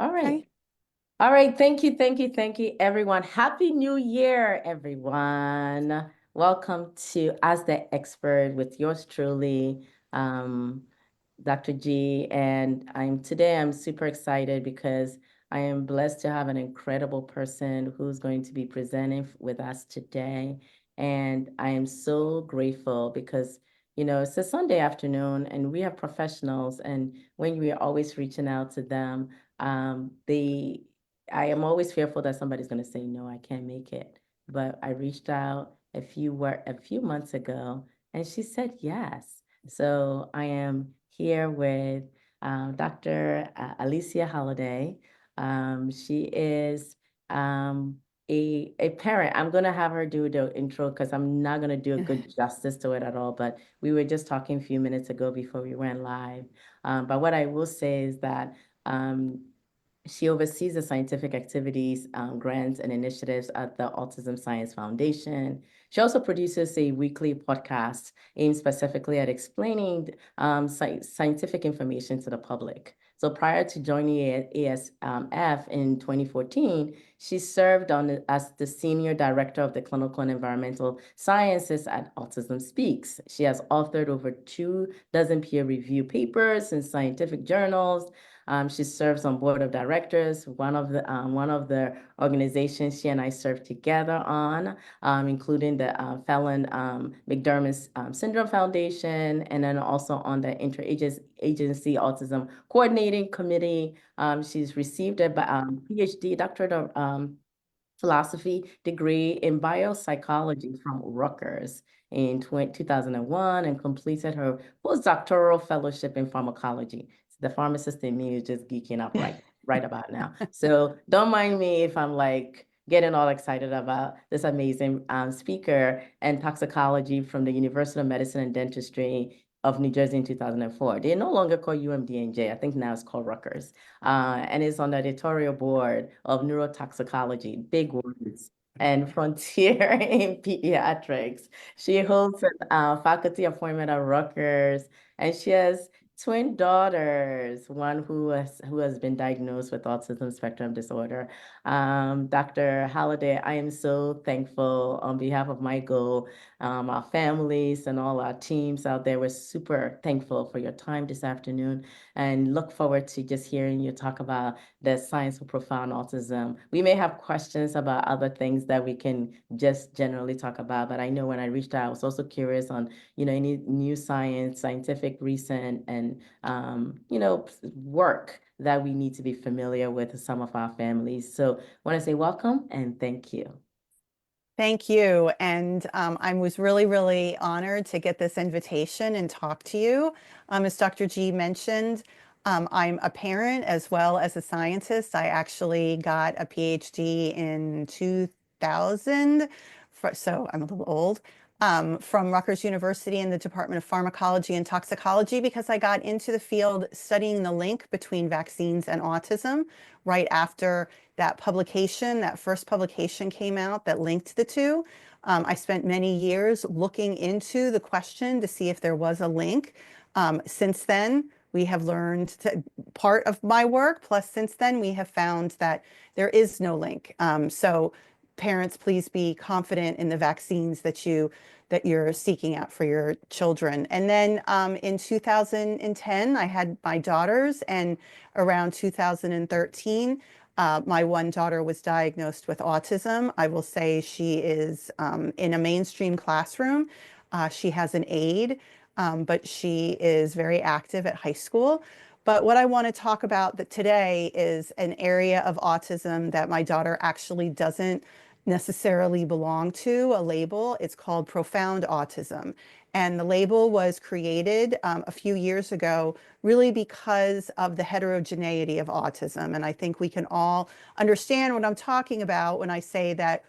All right. Okay. All right. Thank you, everyone. Happy New Year, everyone. Welcome to As the Expert with yours truly, Dr. G. And I'm super excited because I am blessed to have an incredible person who's going to be presenting with us today. And I am so grateful because, it's a Sunday afternoon and we have professionals, and when we are always reaching out to them, they I am always fearful that somebody's going to say, no, I can't make it. But I reached out a few months ago and she said yes. So I am here with Dr. Alicia Holliday. She is a parent. I'm going to have her do the intro because I'm not going to do a good justice to it at all. But we were just talking a few minutes ago before we went live. But what I will say is that she oversees the scientific activities, grants, and initiatives at the Autism Science Foundation. She also produces a weekly podcast aimed specifically at explaining scientific information to the public. So prior to joining ASF in 2014, she served as the Senior Director of the Clinical and Environmental Sciences at Autism Speaks. She has authored over 24 peer-reviewed papers in scientific journals. She serves on board of directors, one of the organizations she and I serve together on, including the Felon McDermott Syndrome Foundation, and then also on the Interagency Autism Coordinating Committee. She's received a PhD, doctorate of philosophy degree in biopsychology from Rutgers in 2001 and completed her postdoctoral fellowship in pharmacology. The pharmacist in me is just geeking up right about now. So don't mind me if I'm like getting all excited about this amazing speaker and toxicology from the University of Medicine and Dentistry of New Jersey in 2004. They no longer call UMDNJ. I think now it's called Rutgers, and is on the editorial board of neurotoxicology, big words, and frontier in pediatrics. She holds a faculty appointment at Rutgers, and she has twin daughters, one who has been diagnosed with autism spectrum disorder. Dr. Halliday, I am so thankful on behalf of my goal, our families and all our teams out there. We're super thankful for your time this afternoon and look forward to just hearing you talk about the science of profound autism. We may have questions about other things that we can just generally talk about, but I know when I reached out, I was also curious on, any new scientific recent and, work that we need to be familiar with some of our families. So I want to say welcome and thank you. Thank you. And I was really, really honored to get this invitation and talk to you. As Dr. G mentioned, I'm a parent as well as a scientist. I actually got a PhD in 2000, so I'm a little old, from Rutgers University in the Department of Pharmacology and Toxicology because I got into the field studying the link between vaccines and autism right after that publication, that first publication came out that linked the two. I spent many years looking into the question to see if there was a link. Since then, we have learned part of my work, plus since then we have found that there is no link. So parents, please be confident in the vaccines that you're seeking out for your children. And then in 2010, I had my daughters, and around 2013, my one daughter was diagnosed with autism. I will say she is in a mainstream classroom. She has an aide, but she is very active at high school. But what I want to talk about today is an area of autism that my daughter actually doesn't necessarily belong to, a label. It's called profound autism. And the label was created a few years ago really because of the heterogeneity of autism. And I think we can all understand what I'm talking about when I say that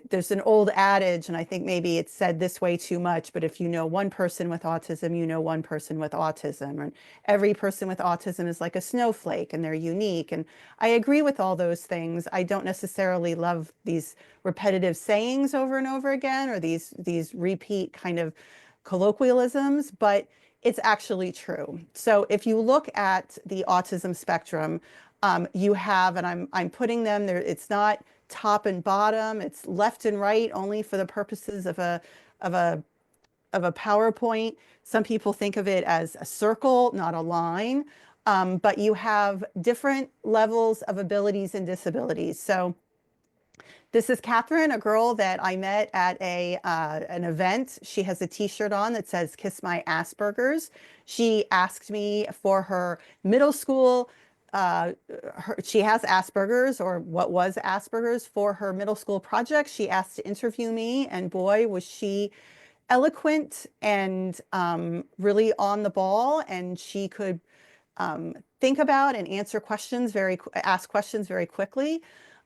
there's an old adage, and I think maybe it's said this way too much, but if you know one person with autism, you know one person with autism. And every person with autism is like a snowflake and they're unique. And I agree with all those things. I don't necessarily love these repetitive sayings over and over again, or these repeat kind of colloquialisms, but it's actually true. So if you look at the autism spectrum, You have, and I'm putting them there. It's not top and bottom. It's left and right only for the purposes of a of a PowerPoint. Some people think of it as a circle, not a line. But you have different levels of abilities and disabilities. So this is Catherine, a girl that I met at an event. She has a T-shirt on that says "Kiss My Asperger's." She asked me for her middle school. She has Asperger's, or what was Asperger's, for her middle school project. She asked to interview me, and boy, was she eloquent and really on the ball, and she could think about and answer questions ask questions very quickly.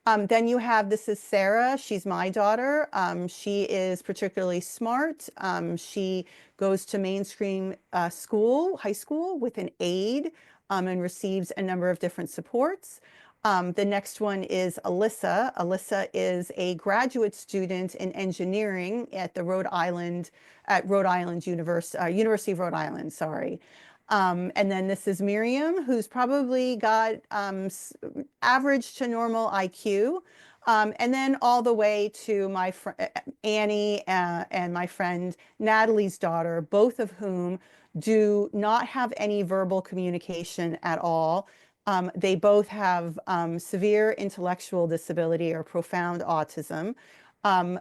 Then you have, this is Sarah. She's my daughter. She is particularly smart. She goes to mainstream high school with an aide, and receives a number of different supports. The next one is Alyssa. Alyssa is a graduate student in engineering at Rhode Island University of Rhode Island, sorry. And then this is Miriam, who's probably got average to normal IQ. And then all the way to my friend Annie and my friend Natalie's daughter, both of whom do not have any verbal communication at all. They both have severe intellectual disability or profound autism. Um,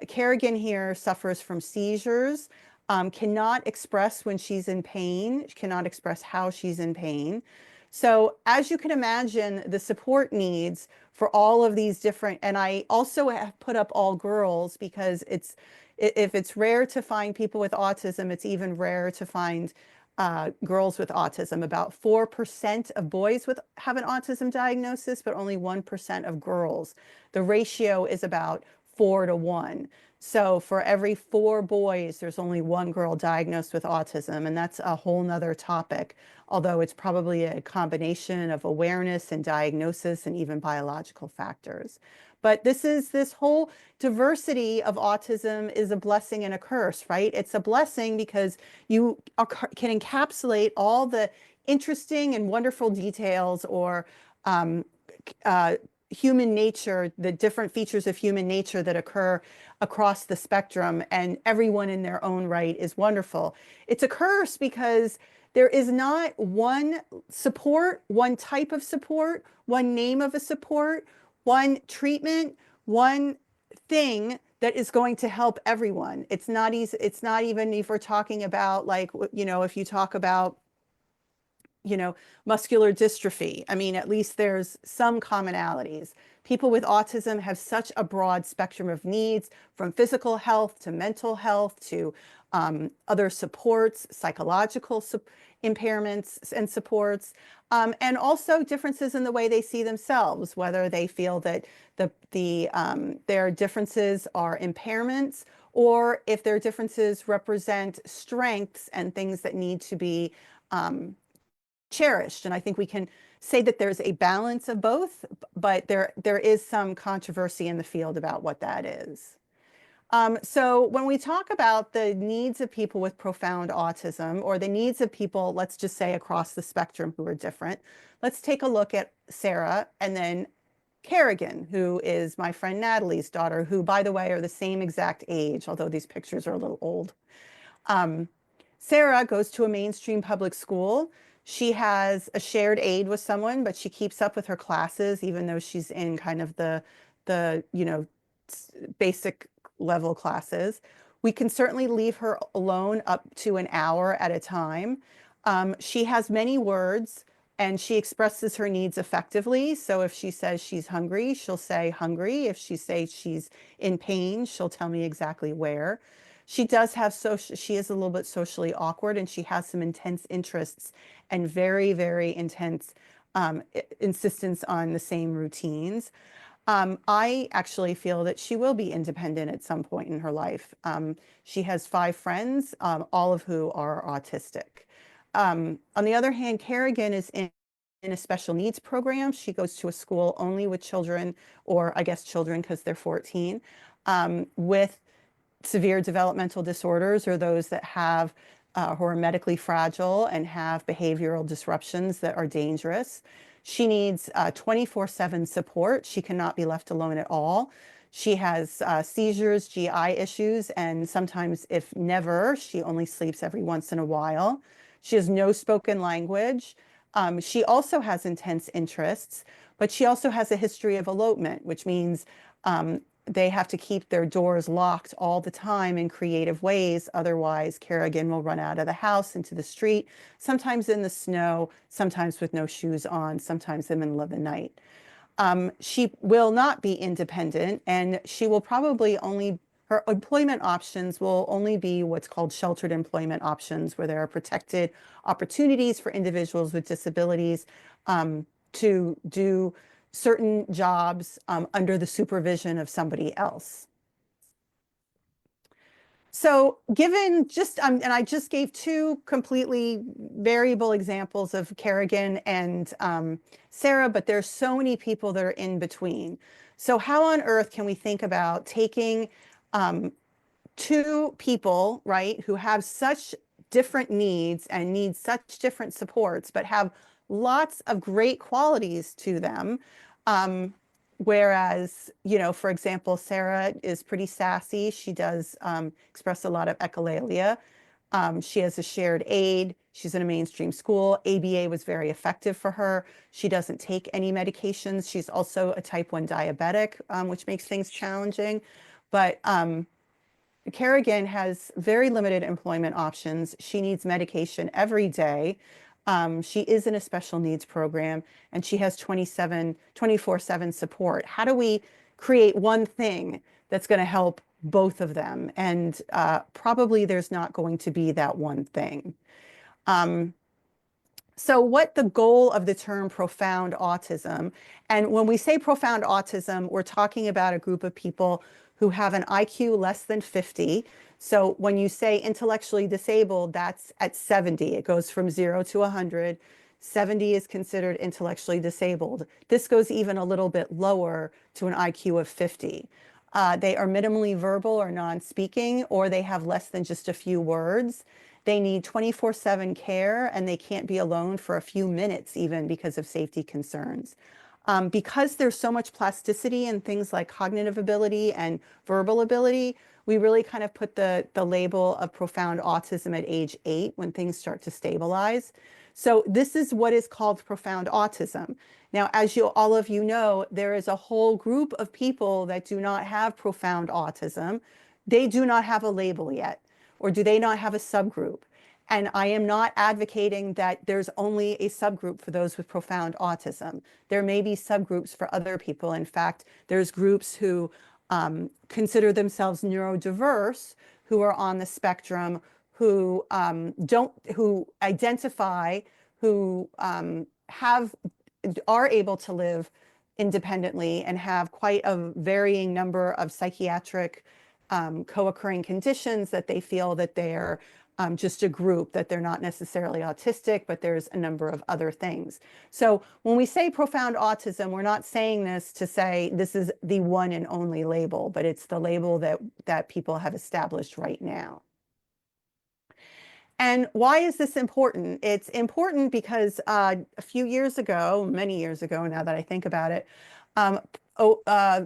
Kerrigan here suffers from seizures, cannot express when she's in pain, cannot express how she's in pain. So as you can imagine, the support needs for all of these different, and I also have put up all girls because if it's rare to find people with autism, it's even rarer to find girls with autism. About 4% of boys have an autism diagnosis, but only 1% of girls. The ratio is about 4 to 1. So for every 4 boys, there's only 1 girl diagnosed with autism, and that's a whole nother topic, although it's probably a combination of awareness and diagnosis and even biological factors. But this whole diversity of autism is a blessing and a curse, right? It's a blessing because you can encapsulate all the interesting and wonderful details or um, human nature, the different features of human nature that occur across the spectrum, and everyone in their own right is wonderful. It's a curse because there is not one support, one type of support, one name of a support, one treatment, one thing that is going to help everyone. It's not easy. It's not even if we're talking about, like, if you talk about muscular dystrophy. I mean, at least there's some commonalities. People with autism have such a broad spectrum of needs, from physical health to mental health to other supports, psychological impairments and supports, and also differences in the way they see themselves, whether they feel that their differences are impairments, or if their differences represent strengths and things that need to be cherished. And I think we can say that there's a balance of both, but there is some controversy in the field about what that is. So when we talk about the needs of people with profound autism, or the needs of people, let's just say across the spectrum, who are different, let's take a look at Sarah and then Kerrigan, who is my friend Natalie's daughter, who, by the way, are the same exact age, although these pictures are a little old. Sarah goes to a mainstream public school. She has a shared aide with someone, but she keeps up with her classes, even though she's in kind of the basic level classes. We can certainly leave her alone up to an hour at a time. She has many words and she expresses her needs effectively. So if she says she's hungry, she'll say hungry. If she says she's in pain, she'll tell me exactly where. She does have she is a little bit socially awkward, and she has some intense interests and very, very intense insistence on the same routines. I actually feel that she will be independent at some point in her life. She has 5 friends, all of who are autistic. On the other hand, Kerrigan is in a special needs program. She goes to a school only with children, or I guess children because they're 14, with severe developmental disorders, or those that have who are medically fragile and have behavioral disruptions that are dangerous. She needs 24/7 support. She cannot be left alone at all. She has seizures, GI issues, and sometimes, if never, she only sleeps every once in a while. She has no spoken language. She also has intense interests, but she also has a history of elopement, which means they have to keep their doors locked all the time in creative ways. Otherwise, Kerrigan will run out of the house into the street, sometimes in the snow, sometimes with no shoes on, sometimes in the middle of the night. She will not be independent, and she will probably only, her employment options will only be what's called sheltered employment options, where there are protected opportunities for individuals with disabilities to do certain jobs under the supervision of somebody else. So given just, and I just gave two completely variable examples of Kerrigan and Sarah, but there's so many people that are in between. So how on earth can we think about taking two people, right, who have such different needs and need such different supports, but have lots of great qualities to them. Whereas, you know, for example, Sarah is pretty sassy. She does express a lot of echolalia. She has a shared aid. She's in a mainstream school. ABA was very effective for her. She doesn't take any medications. She's also a type 1 diabetic, which makes things challenging. But Kerrigan has very limited employment options. She needs medication every day. She is in a special needs program, and she has 24/7 support. How do we create one thing that's going to help both of them? And probably there's not going to be that one thing. So what the goal of the term profound autism, and when we say profound autism, we're talking about a group of people who have an IQ less than 50. So when you say intellectually disabled, that's at 70. It goes from 0 to 100. 70 is considered intellectually disabled. This goes even a little bit lower to an IQ of 50. They are minimally verbal or non-speaking, or they have less than just a few words. They need 24/7 care, and they can't be alone for a few minutes even because of safety concerns. Because there's so much plasticity in things like cognitive ability and verbal ability, we really kind of put the label of profound autism at age 8 when things start to stabilize. So this is what is called profound autism. Now, as all of you know, there is a whole group of people that do not have profound autism. They do not have a label yet, or do they not have a subgroup? And I am not advocating that there's only a subgroup for those with profound autism. There may be subgroups for other people. In fact, there's groups who consider themselves neurodiverse, who are on the spectrum, who who identify, who are able to live independently and have quite a varying number of psychiatric co-occurring conditions that they feel that they're just a group, that they're not necessarily autistic, but there's a number of other things. So when we say profound autism, we're not saying this to say this is the one and only label, but it's the label that people have established right now. And why is this important? It's important because a few years ago, many years ago now that I think about it,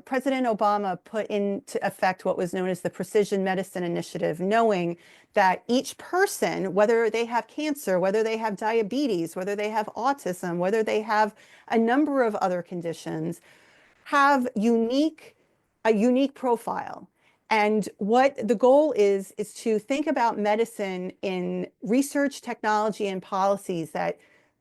President Obama put into effect what was known as the Precision Medicine Initiative, knowing that each person, whether they have cancer, whether they have diabetes, whether they have autism, whether they have a number of other conditions, have a unique profile. And what the goal is to think about medicine in research, technology, and policies that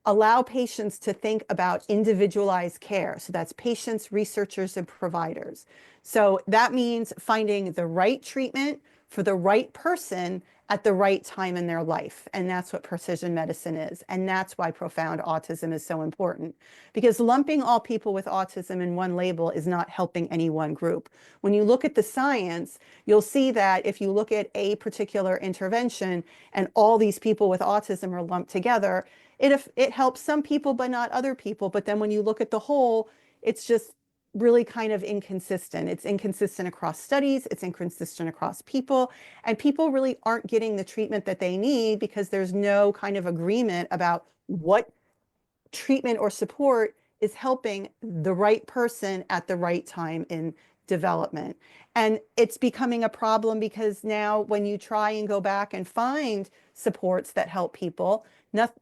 allow patients to think about individualized care. So that's patients, researchers, and providers. So that means finding the right treatment for the right person at the right time in their life. And that's what precision medicine is. And that's why profound autism is so important. Because lumping all people with autism in one label is not helping any one group. When you look at the science, you'll see that if you look at a particular intervention and all these people with autism are lumped together, it helps some people, but not other people. But then when you look at the whole, it's just really kind of inconsistent. It's inconsistent across studies, it's inconsistent across people, and people really aren't getting the treatment that they need because there's no kind of agreement about what treatment or support is helping the right person at the right time in development. And it's becoming a problem because now when you try and go back and find supports that help people, not,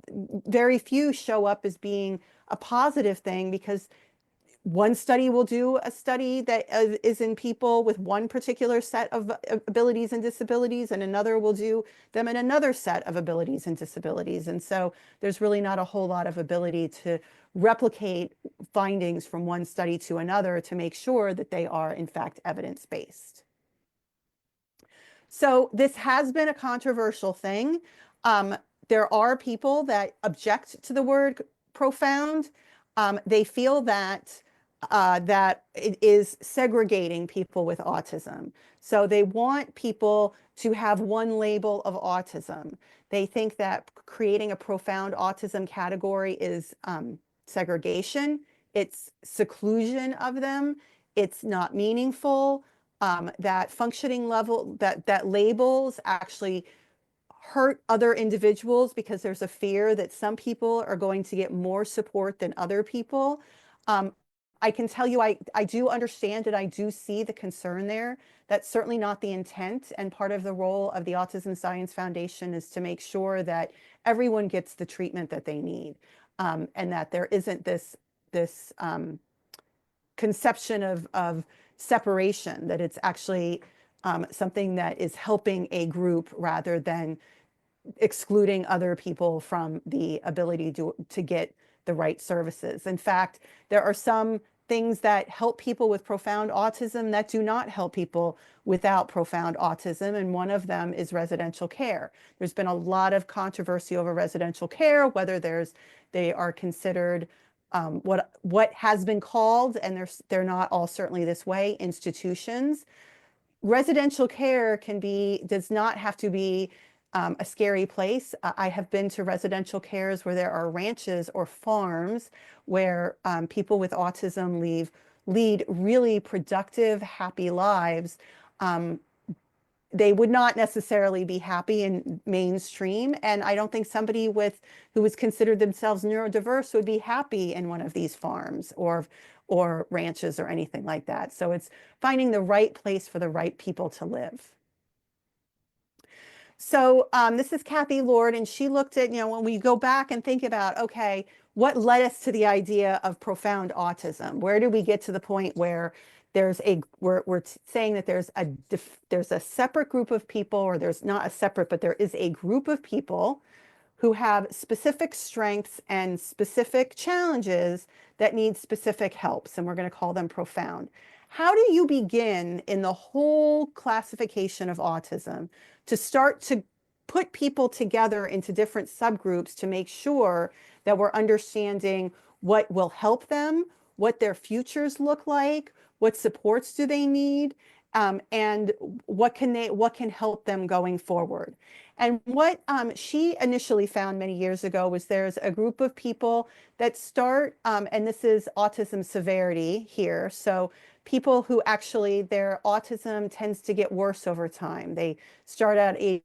very few show up as being a positive thing, because one study will do a study that is in people with one particular set of abilities and disabilities, and another will do them in another set of abilities and disabilities. And so there's really not a whole lot of ability to replicate findings from one study to another to make sure that they are in fact evidence-based. So this has been a controversial thing. Um, there are people that object to the word profound. They feel that that it is segregating people with autism. So they want people to have one label of autism. They think that creating a profound autism category is segregation. It's seclusion of them. It's not meaningful. That functioning level, that labels actually hurt other individuals, because there's a fear that some people are going to get more support than other people. Um, I can tell you, I do understand and I do see the concern there. That's certainly not the intent. And part of the role of the Autism Science Foundation is to make sure that everyone gets the treatment that they need, and that there isn't this conception of separation, that it's actually something that is helping a group rather than excluding other people from the ability to get the right services. In fact, there are some things that help people with profound autism that do not help people without profound autism, and one of them is residential care. There's been a lot of controversy over residential care, whether they are considered what has been called, and they're not all certainly this way, institutions. Residential care does not have to be a scary place. I have been to residential cares where there are ranches or farms where people with autism lead really productive, happy lives. Um, they would not necessarily be happy in mainstream, and I don't think somebody who was considered themselves neurodiverse would be happy in one of these farms or ranches or anything like that. So it's finding the right place for the right people to live. So this is Kathy Lord, and she looked at, when we go back and think about, okay, what led us to the idea of profound autism? Where did we get to the point where we're saying that there's a separate group of people, or there's not a separate, but there is a group of people who have specific strengths and specific challenges that need specific helps, and we're going to call them profound. How do you begin in the whole classification of autism to start to put people together into different subgroups to make sure that we're understanding what will help them, what their futures look like, what supports do they need, and what can help them going forward? And what she initially found many years ago was there's a group of people that start, and this is autism severity here. So people who actually their autism tends to get worse over time. They start at age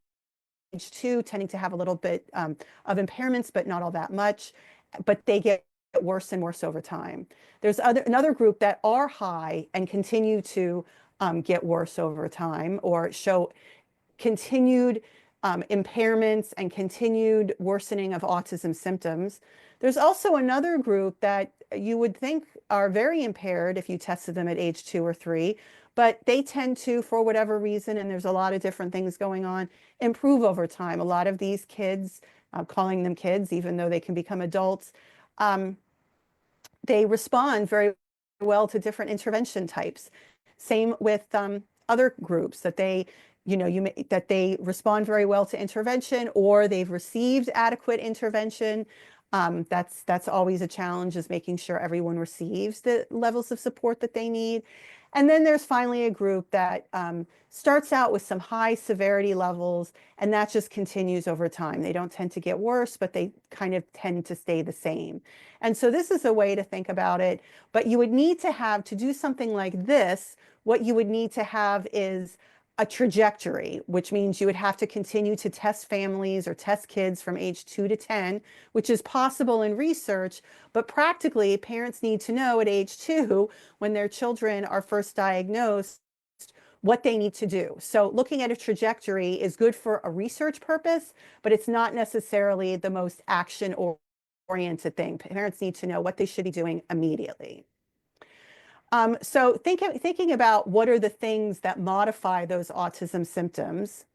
2, tending to have a little bit of impairments, but not all that much. But they get worse and worse over time. There's another group that are high and continue to get worse over time, or show continued impairments and continued worsening of autism symptoms. There's also another group that you would think are very impaired if you tested them at age 2 or 3, but they tend to, for whatever reason, and there's a lot of different things going on, improve over time. A lot of these kids, calling them kids, even though they can become adults, they respond very well to different intervention types. Same with other groups that that they respond very well to intervention, or they've received adequate intervention. That's always a challenge, is making sure everyone receives the levels of support that they need. And then there's finally a group that starts out with some high severity levels, and that just continues over time. They don't tend to get worse, but they kind of tend to stay the same. And so this is a way to think about it. But you would need to do something like this, what you would need to have is a trajectory, which means you would have to continue to test families or test kids from age 2 to 10, which is possible in research, but practically parents need to know at age 2, when their children are first diagnosed, what they need to do. So looking at a trajectory is good for a research purpose, but it's not necessarily the most action oriented thing. Parents need to know what they should be doing immediately. So thinking about what are the things that modify those autism symptoms.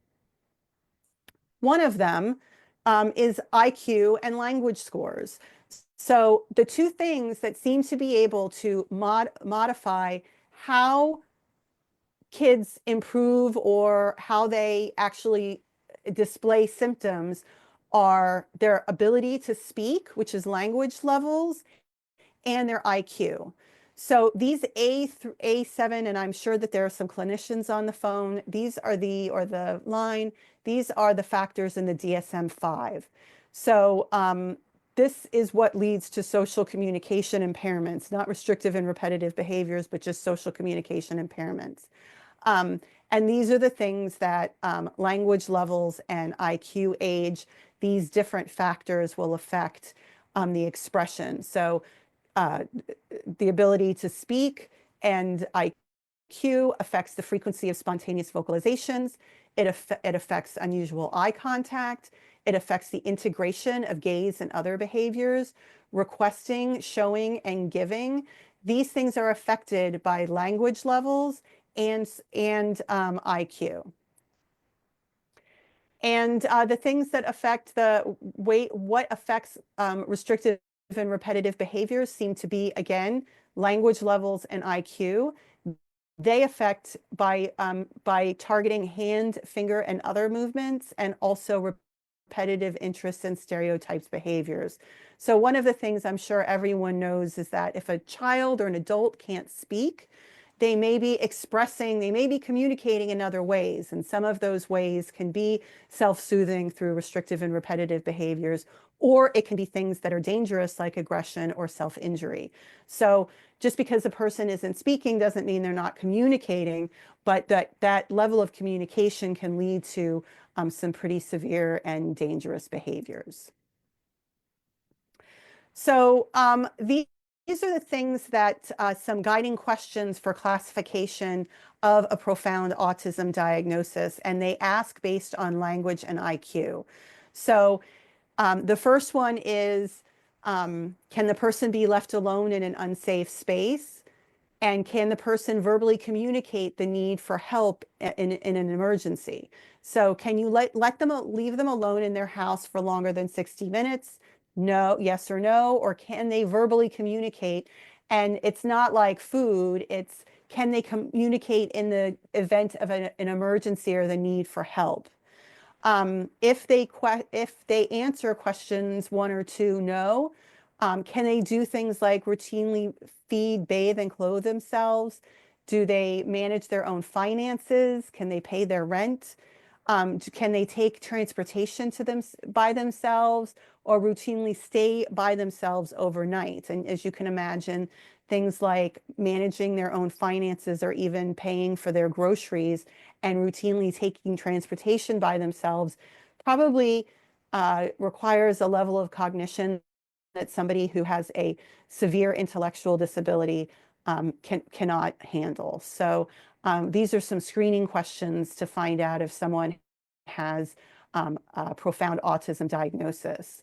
One of them is IQ and language scores. So the two things that seem to be able to modify how kids improve or how they actually display symptoms are their ability to speak, which is language levels, and their IQ. So these A7, and I'm sure that there are some clinicians on the phone, these are or the line, these are the factors in the DSM-5. So this is what leads to social communication impairments, not restrictive and repetitive behaviors, but just social communication impairments. And these are the things that language levels and IQ age, these different factors will affect the expression. So the ability to speak and IQ affects the frequency of spontaneous vocalizations. It affects unusual eye contact. It affects the integration of gaze and other behaviors, requesting, showing, and giving. These things are affected by language levels and IQ. And the things that affect the way, what affects restrictive and repetitive behaviors seem to be, again, language levels and IQ. They affect by targeting hand, finger, and other movements, and also repetitive interests and stereotypes behaviors. So one of the things I'm sure everyone knows is that if a child or an adult can't speak, they may be expressing, they may be communicating in other ways. And some of those ways can be self-soothing through restrictive and repetitive behaviors, or it can be things that are dangerous like aggression or self-injury. So just because a person isn't speaking doesn't mean they're not communicating, but that level of communication can lead to some pretty severe and dangerous behaviors. So these are the things that some guiding questions for classification of a profound autism diagnosis, and they ask based on language and IQ. So the first one is, can the person be left alone in an unsafe space? And can the person verbally communicate the need for help in an emergency? So can you leave them alone in their house for longer than 60 minutes? No, yes or no, or can they verbally communicate? And it's not like food, it's can they communicate in the event of an emergency or the need for help? If they answer questions 1 or 2, no, can they do things like routinely feed, bathe, and clothe themselves? Do they manage their own finances? Can they pay their rent? Can they take transportation to them by themselves or routinely stay by themselves overnight? And as you can imagine, things like managing their own finances or even paying for their groceries and routinely taking transportation by themselves probably requires a level of cognition that somebody who has a severe intellectual disability cannot handle. So these are some screening questions to find out if someone has a profound autism diagnosis.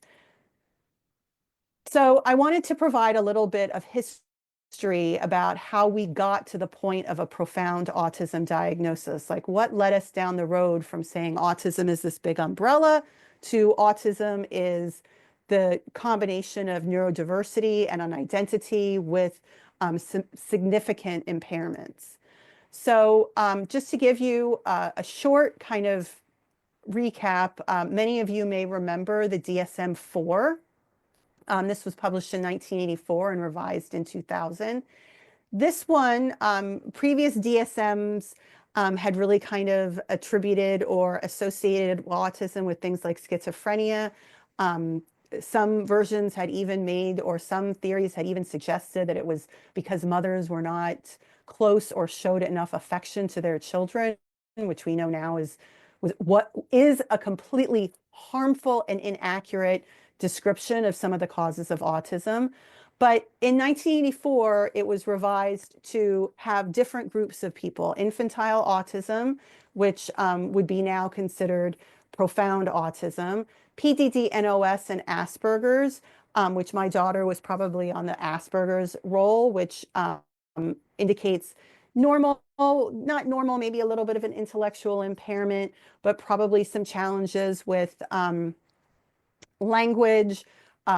So I wanted to provide a little bit of history about how we got to the point of a profound autism diagnosis. Like what led us down the road from saying autism is this big umbrella to autism is the combination of neurodiversity and an identity with some significant impairments. So just to give you a short kind of recap, many of you may remember the DSM-4. This was published in 1984 and revised in 2000. This one, previous DSMs had really kind of attributed or associated autism with things like schizophrenia. Some versions had even made, or some theories had even suggested that it was because mothers were not close or showed enough affection to their children. which we know now is what is a completely harmful and inaccurate description of some of the causes of autism. But in 1984, it was revised to have different groups of people: infantile autism, which would be now considered profound autism, PDD-NOS, and Asperger's, which my daughter was probably on the Asperger's role, which indicates normal, not normal, maybe a little bit of an intellectual impairment, but probably some challenges with language,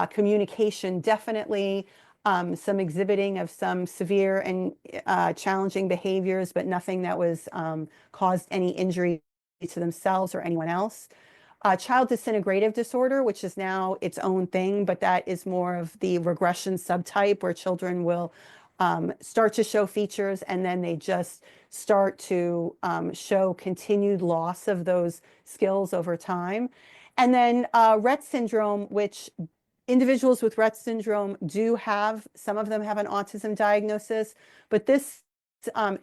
communication, definitely, some exhibiting of some severe and challenging behaviors, but nothing that was caused any injury to themselves or anyone else. Child disintegrative disorder, which is now its own thing, but that is more of the regression subtype where children will start to show features and then they just start to show continued loss of those skills over time. And then Rett syndrome, which individuals with Rett syndrome do have, some of them have an autism diagnosis, but this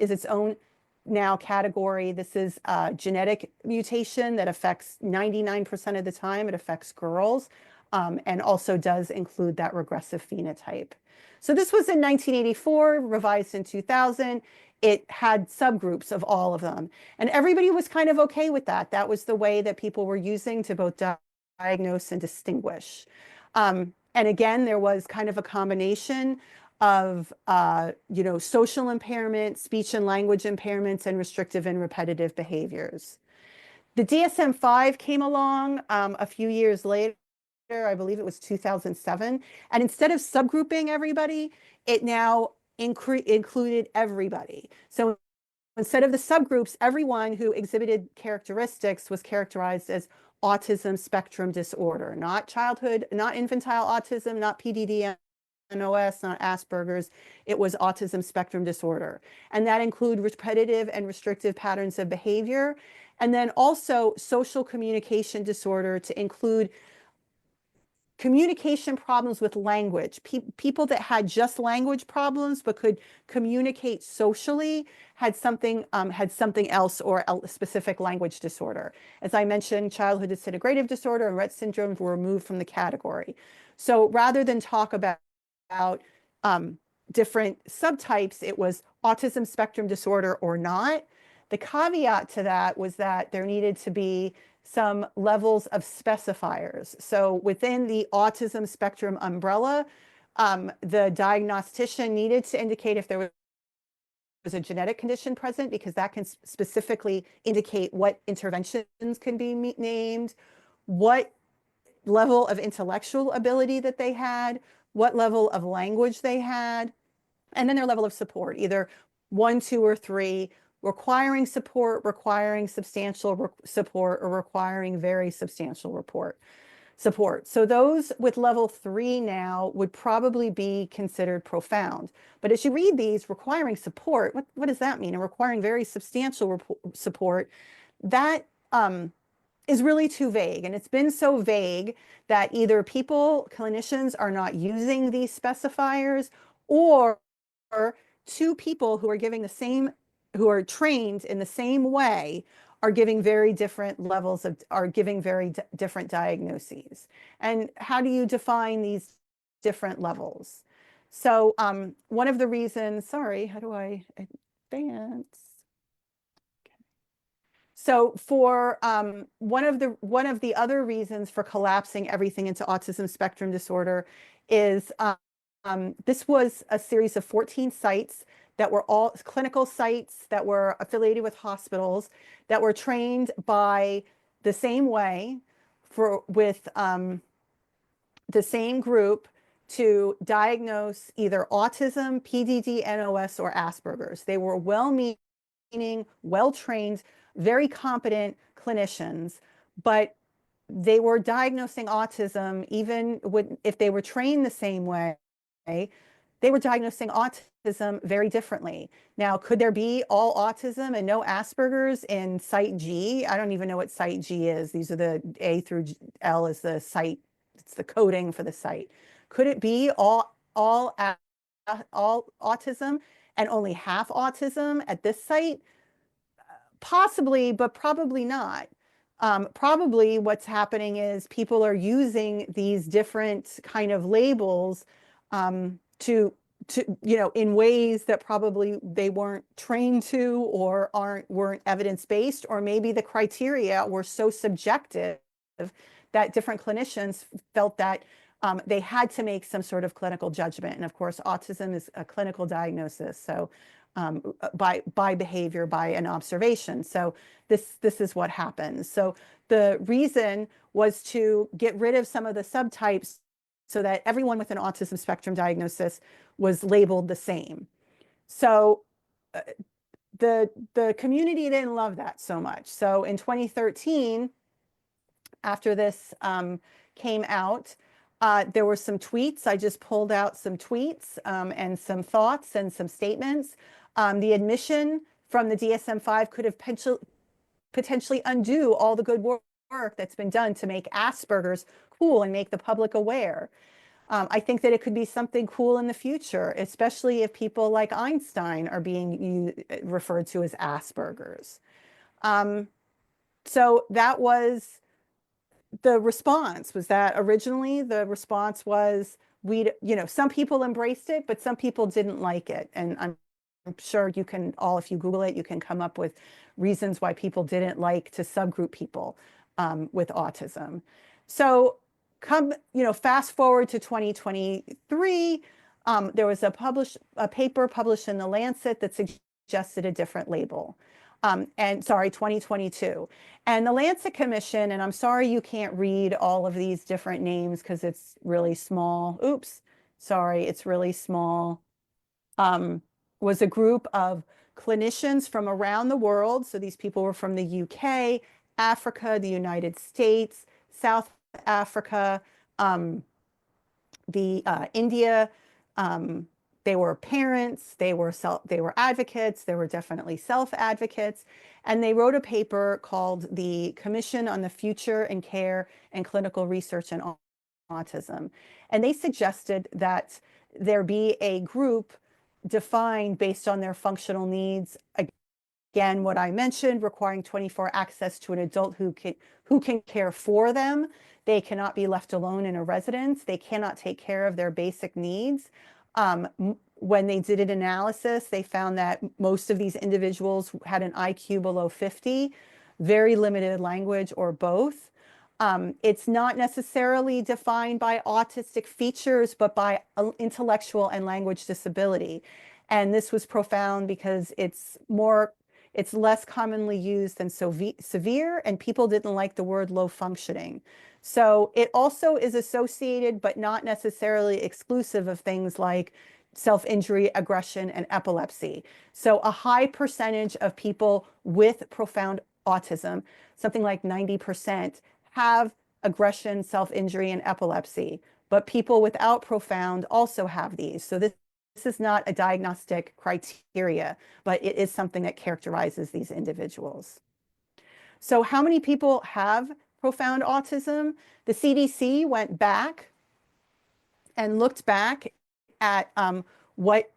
is its own now category. This is a genetic mutation that affects 99% of the time. It affects girls and also does include that regressive phenotype. So this was in 1984, revised in 2000. It had subgroups of all of them. And everybody was kind of okay with that. That was the way that people were using to both diagnose and distinguish. And again, there was kind of a combination of social impairment, speech and language impairments, and restrictive and repetitive behaviors. The DSM-5 came along a few years later. I believe it was 2007. And instead of subgrouping everybody, it now included everybody. So instead of the subgroups, everyone who exhibited characteristics was characterized as autism spectrum disorder, not childhood, not infantile autism, not PDD-NOS, not Asperger's. It was autism spectrum disorder. And that include repetitive and restrictive patterns of behavior. And then also social communication disorder to include communication problems with language. People that had just language problems but could communicate socially had something else or a specific language disorder. As I mentioned, childhood disintegrative disorder and Rett syndrome were removed from the category. So rather than talk about different subtypes, it was autism spectrum disorder or not. The caveat to that was that there needed to be some levels of specifiers. So within the autism spectrum umbrella, the diagnostician needed to indicate if there was a genetic condition present, because that can specifically indicate what interventions can be named, what level of intellectual ability that they had, what level of language they had, and then their level of support, either 1, 2, or 3, requiring support, requiring substantial support, or requiring very substantial support. So those with level 3 now would probably be considered profound. But as you read these, requiring support, what does that mean? And requiring very substantial support, that is really too vague. And it's been so vague that either clinicians are not using these specifiers, or two people who are giving the same, who are trained in the same way, are giving very different levels of, are giving very different diagnoses. And how do you define these different levels? So one of the reasons, sorry, how do I advance? So for one of the other reasons for collapsing everything into autism spectrum disorder is this was a series of 14 sites that were all clinical sites that were affiliated with hospitals that were trained by the same way with the same group to diagnose either autism, PDD-NOS, or Asperger's. They were well-meaning, well-trained, very competent clinicians, but they were diagnosing autism even if they were trained the same way. They were diagnosing autism very differently. Now, could there be all autism and no Asperger's in site G? I don't even know what site G is. These are the A through L is the site. It's the coding for the site. Could it be all autism and only half autism at this site? Possibly, but probably not. Probably what's happening is people are using these different kind of labels to in ways that probably they weren't trained to or weren't evidence-based, or maybe the criteria were so subjective that different clinicians felt that they had to make some sort of clinical judgment. And of course, autism is a clinical diagnosis. So by behavior, by an observation. So this is what happens. So the reason was to get rid of some of the subtypes so that everyone with an autism spectrum diagnosis was labeled the same. So the community didn't love that so much. So in 2013, after this came out, there were some tweets. I just pulled out some tweets and some thoughts and some statements. The admission from the DSM-5 could have potentially undo all the good work that's been done to make Asperger's cool and make the public aware. I think that it could be something cool in the future, especially if people like Einstein are being referred to as Asperger's. So that was the response. Was that originally the response was, some people embraced it, but some people didn't like it. And I'm sure you can all, if you Google it, you can come up with reasons why people didn't like to subgroup people with autism. So fast forward to 2023, there was a paper published in The Lancet that suggested a different label. And sorry, 2022. And the Lancet Commission, and I'm sorry you can't read all of these different names because it's really small. Oops, sorry, it's really small. Was a group of clinicians from around the world. So these people were from the UK, Africa, the United States, South Africa, India. They were parents, they were advocates, they were definitely self-advocates, and they wrote a paper called the Commission on the Future and Care and Clinical Research in Autism. And they suggested that there be a group defined based on their functional needs. Again, what I mentioned, requiring 24 access to an adult who can care for them. They cannot be left alone in a residence. They cannot take care of their basic needs. When they did an analysis, they found that most of these individuals had an IQ below 50, very limited language, or both. It's not necessarily defined by autistic features, but by intellectual and language disability. And this was profound because it's less commonly used than severe, and people didn't like the word low functioning. So it also is associated, but not necessarily exclusive of things like self-injury, aggression, and epilepsy. So a high percentage of people with profound autism, something like 90%, have aggression, self-injury, and epilepsy. But people without profound also have these. So this is not a diagnostic criteria, but it is something that characterizes these individuals. So how many people have profound autism? The CDC went back and looked back at what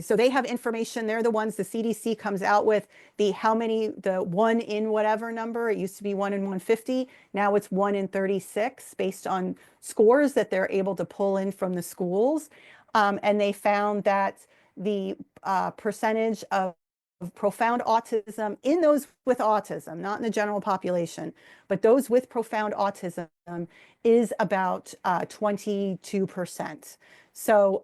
so they have information. They're the ones the CDC comes out with the 1 in whatever number. It used to be 1 in 150. Now it's 1 in 36 based on scores that they're able to pull in from the schools. And they found that the percentage of profound autism in those with autism, not in the general population, but those with profound autism is about 22%. So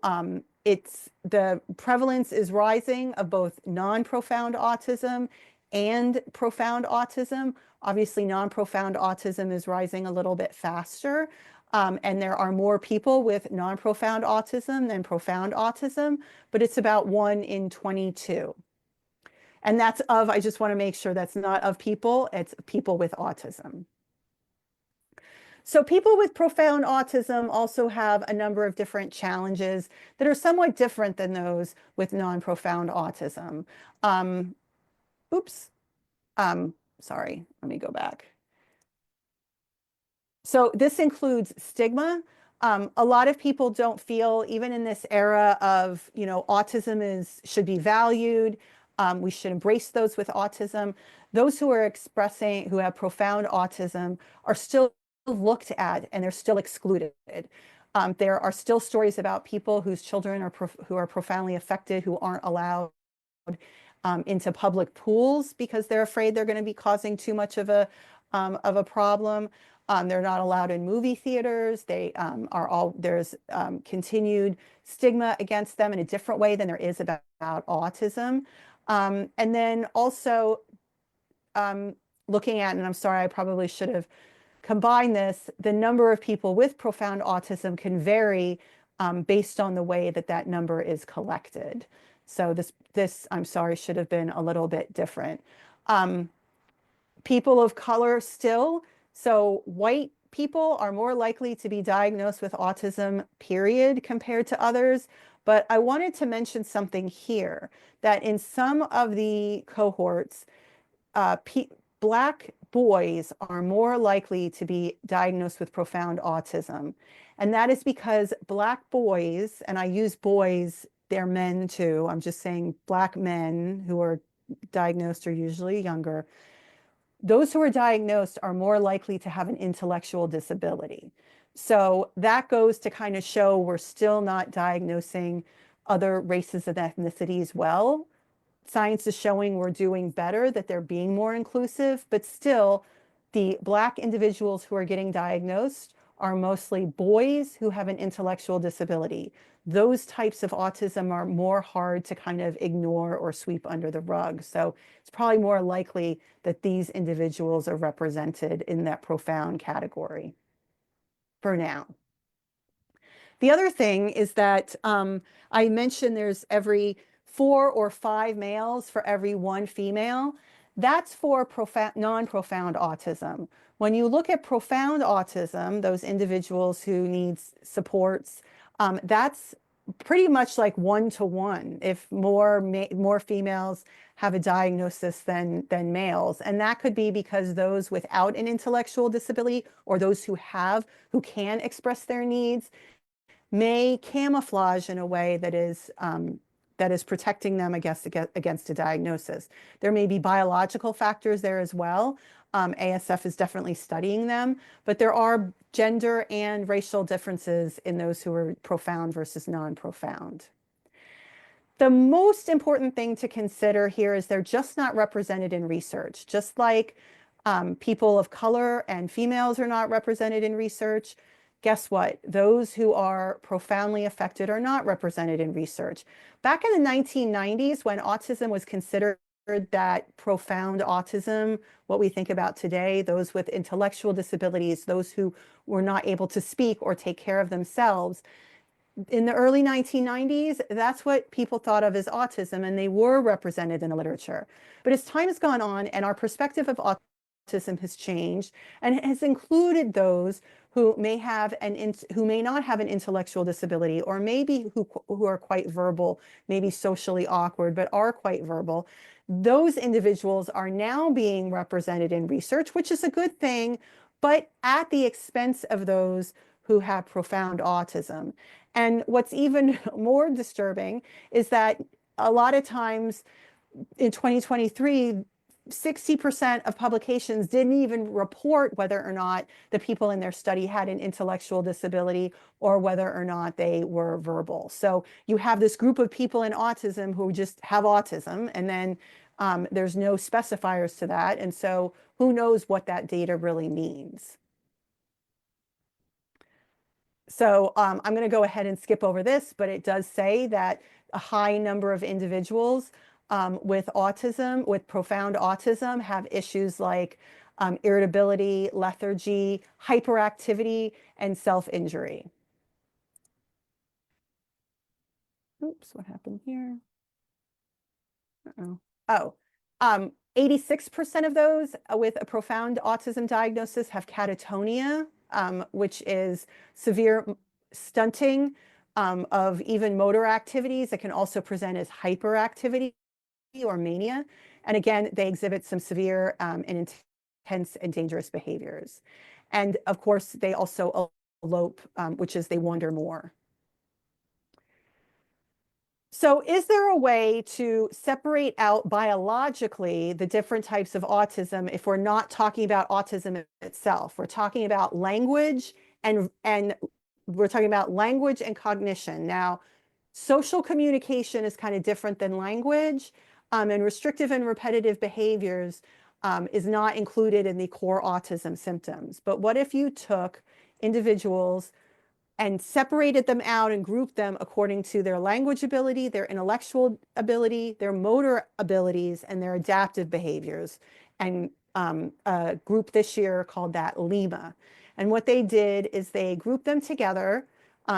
the prevalence is rising of both non-profound autism and profound autism. Obviously, non-profound autism is rising a little bit faster. And there are more people with non-profound autism than profound autism, but it's about 1 in 22. And I just want to make sure that's not of people, it's people with autism. So people with profound autism also have a number of different challenges that are somewhat different than those with non-profound autism. Sorry, let me go back. So this includes stigma. A lot of people don't feel, even in this era of, autism should be valued. We should embrace those with autism. Those who are expressing, who have profound autism, are still looked at and they're still excluded. There are still stories about people whose children are who are profoundly affected, who aren't allowed into public pools because they're afraid they're going to be causing too much of a problem. They're not allowed in movie theaters. They are all, there's continued stigma against them in a different way than there is about autism. And then also looking at, and I'm sorry, I probably should have combined this, the number of people with profound autism can vary based on the way that that number is collected. So this, I'm sorry, should have been a little bit different. People of color still, so white people are more likely to be diagnosed with autism, period, compared to others. But I wanted to mention something here, that in some of the cohorts, Black boys are more likely to be diagnosed with profound autism. And that is because Black boys, and I use boys, they're men too, I'm just saying Black men who are diagnosed are usually younger. Those who are diagnosed are more likely to have an intellectual disability. So that goes to kind of show we're still not diagnosing other races and ethnicities well. Science is showing we're doing better, that they're being more inclusive, but still the Black individuals who are getting diagnosed are mostly boys who have an intellectual disability. Those types of autism are more hard to kind of ignore or sweep under the rug. So it's probably more likely that these individuals are represented in that profound category for now. The other thing is that I mentioned there's every 4 or 5 males for every 1 female. That's for non-profound autism. When you look at profound autism, those individuals who need supports, that's pretty much like 1-to-1. If more females have a diagnosis than males, and that could be because those without an intellectual disability or those who can express their needs may camouflage in a way that is protecting them against a diagnosis. There may be biological factors there as well. ASF is definitely studying them, but there are gender and racial differences in those who are profound versus non-profound. The most important thing to consider here is they're just not represented in research. Just like people of color and females are not represented in research, guess what? Those who are profoundly affected are not represented in research. Back in the 1990s, when autism was considered that profound autism, what we think about today, those with intellectual disabilities, those who were not able to speak or take care of themselves, in the early 1990s, that's what people thought of as autism, and they were represented in the literature. But as time has gone on and our perspective of autism has changed and has included those who may not have an intellectual disability, or maybe who are quite verbal, maybe socially awkward, but are quite verbal. Those individuals are now being represented in research, which is a good thing, but at the expense of those who have profound autism. And what's even more disturbing is that a lot of times in 2023, 60% of publications didn't even report whether or not the people in their study had an intellectual disability or whether or not they were verbal. So you have this group of people in autism who just have autism, and then there's no specifiers to that. And so who knows what that data really means. So I'm going to go ahead and skip over this, but it does say that a high number of individuals with autism, with profound autism, have issues like irritability, lethargy, hyperactivity, and self-injury. Oops, what happened here? Uh-oh. Oh, 86% of those with a profound autism diagnosis have catatonia, which is severe stunting of even motor activities. It can also present as hyperactivity or mania. And again, they exhibit some severe and intense and dangerous behaviors. And of course, they also elope, which is they wander more. So is there a way to separate out biologically the different types of autism if we're not talking about autism itself? We're talking about language and we're talking about language and cognition. Now, social communication is kind of different than language, and restrictive and repetitive behaviors is not included in the core autism symptoms. But what if you took individuals and separated them out and grouped them according to their language ability, their intellectual ability, their motor abilities, and their adaptive behaviors, and a group this year called that Lima. And what they did is they grouped them together.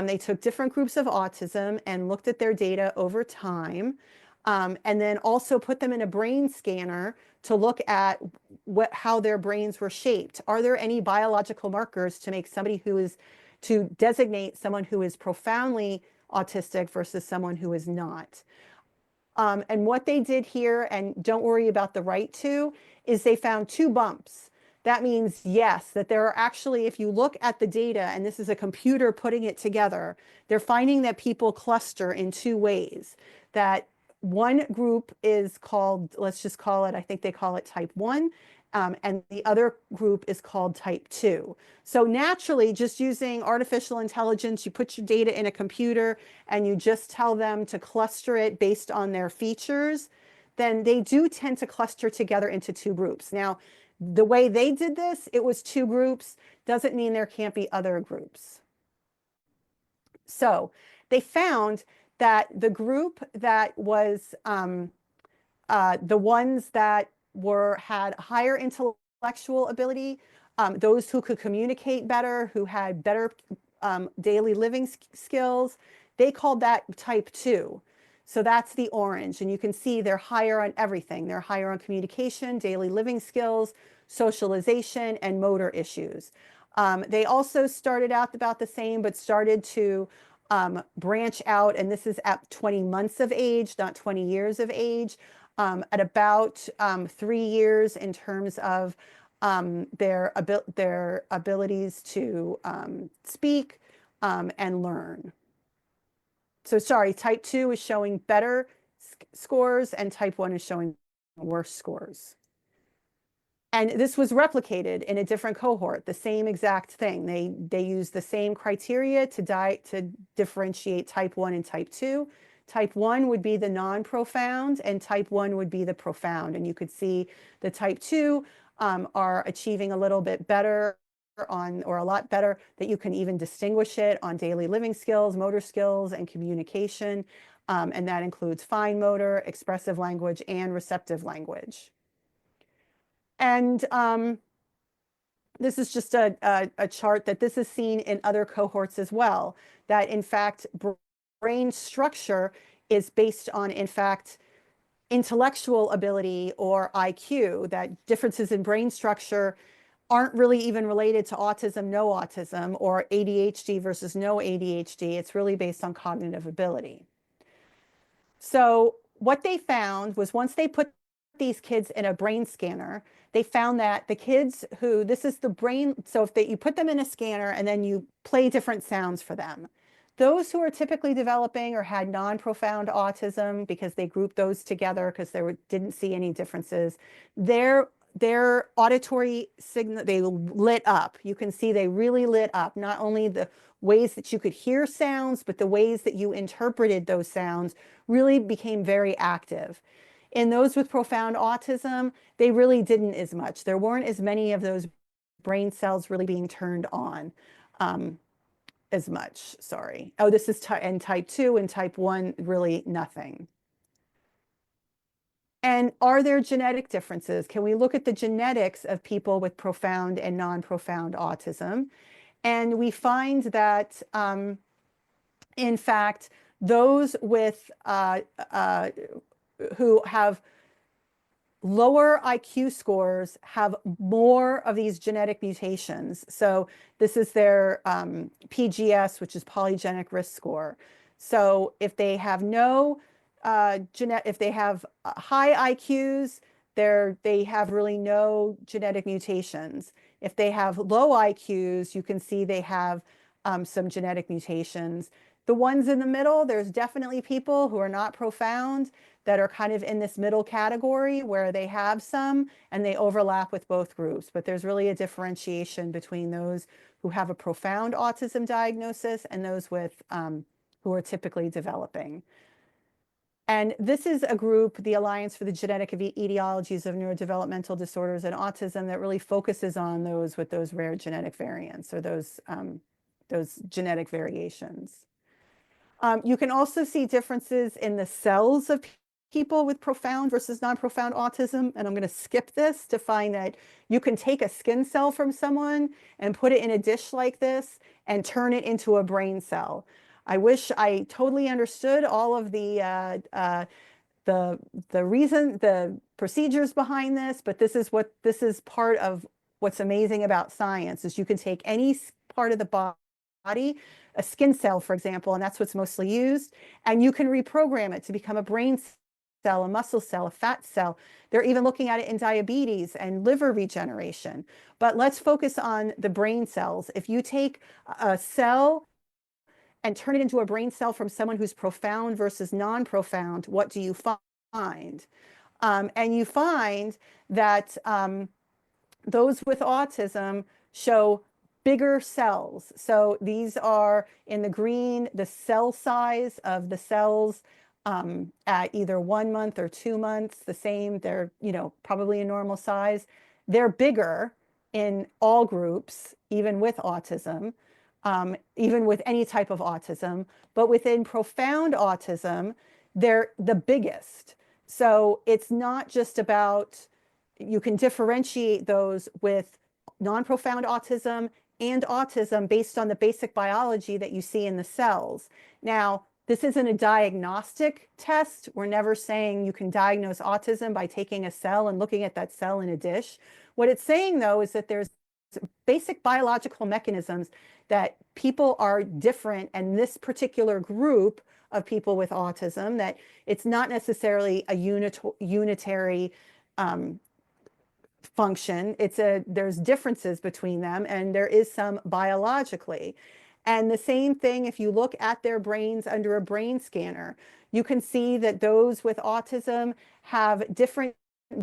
They took different groups of autism and looked at their data over time, and then also put them in a brain scanner to look at how their brains were shaped. Are there any biological markers to make somebody who is to designate someone who is profoundly autistic versus someone who is not? And what they did here, and don't worry about the right to, is they found two bumps. That means, yes, that there are actually, if you look at the data, and this is a computer putting it together, they're finding that people cluster in two ways. That one group is called, let's just call it, I think they call it type 1, and the other group is called type 2. So naturally, just using artificial intelligence, you put your data in a computer and you just tell them to cluster it based on their features, then they do tend to cluster together into two groups. Now, the way they did this, it was two groups, doesn't mean there can't be other groups. So they found that the group that was the ones that had higher intellectual ability, those who could communicate better, who had better daily living skills, they called that type 2. So that's the orange, and you can see they're higher on everything. They're higher on communication, daily living skills, socialization, and motor issues. They also started out about the same, but started to branch out, and this is at 20 months of age, not 20 years of age, at about 3 years in terms of their abilities to speak and learn. So sorry, type 2 is showing better scores and type 1 is showing worse scores. And this was replicated in a different cohort, the same exact thing. They used the same criteria to differentiate type 1 and type 2. Type 1 would be the non-profound and type 1 would be the profound. And you could see the type 2 are achieving a little bit better on, or a lot better, that you can even distinguish it on daily living skills, motor skills, and communication. And that includes fine motor, expressive language, and receptive language. And this is just a chart that this is seen in other cohorts as well, that in fact, brain structure is based on, in fact, intellectual ability or IQ, that differences in brain structure aren't really even related to autism, no autism, or ADHD versus no ADHD. It's really based on cognitive ability. So what they found was once they put these kids in a brain scanner, they found that the kids who, this is the brain, so if you put them in a scanner and then you play different sounds for them, those who are typically developing or had non-profound autism, because they grouped those together because they didn't see any differences, their auditory signal, they lit up. You can see they really lit up, not only the ways that you could hear sounds, but the ways that you interpreted those sounds really became very active. In those with profound autism, they really didn't as much. There weren't as many of those brain cells really being turned on as much, sorry. Oh, this is and type 2 and type 1, really nothing. And are there genetic differences? Can we look at the genetics of people with profound and non-profound autism? And we find that, in fact, those with who have lower IQ scores have more of these genetic mutations. So this is their PGS, which is polygenic risk score. So if they have no if they have high IQs, they have really no genetic mutations. If they have low IQs, you can see they have some genetic mutations. The ones in the middle, there's definitely people who are not profound that are kind of in this middle category where they have some and they overlap with both groups. But there's really a differentiation between those who have a profound autism diagnosis and those with who are typically developing. And this is a group, the Alliance for the Genetic Etiologies of Neurodevelopmental Disorders and Autism, that really focuses on those with those rare genetic variants or those genetic variations. You can also see differences in the cells of people with profound versus non-profound autism. And I'm going to skip this to find that you can take a skin cell from someone and put it in a dish like this and turn it into a brain cell. I wish I totally understood all of the procedures behind this, but this is part of what's amazing about science is you can take any part of the body, a skin cell, for example, and that's what's mostly used, and you can reprogram it to become a brain cell, a muscle cell, a fat cell. They're even looking at it in diabetes and liver regeneration. But let's focus on the brain cells. If you take a cell and turn it into a brain cell from someone who's profound versus non-profound, what do you find? And you find that those with autism show bigger cells. So these are in the green, the cell size of the cells at either 1 month or 2 months, the same, they're, probably a normal size. They're bigger in all groups, even with autism, even with any type of autism, but within profound autism, they're the biggest. So it's not just about, you can differentiate those with non-profound autism and autism based on the basic biology that you see in the cells. Now, this isn't a diagnostic test. We're never saying you can diagnose autism by taking a cell and looking at that cell in a dish. What it's saying, though, is that there's basic biological mechanisms that people are different, and this particular group of people with autism, that it's not necessarily a unitary function. There's differences between them, and there is some biologically. And the same thing, if you look at their brains under a brain scanner, you can see that those with autism have different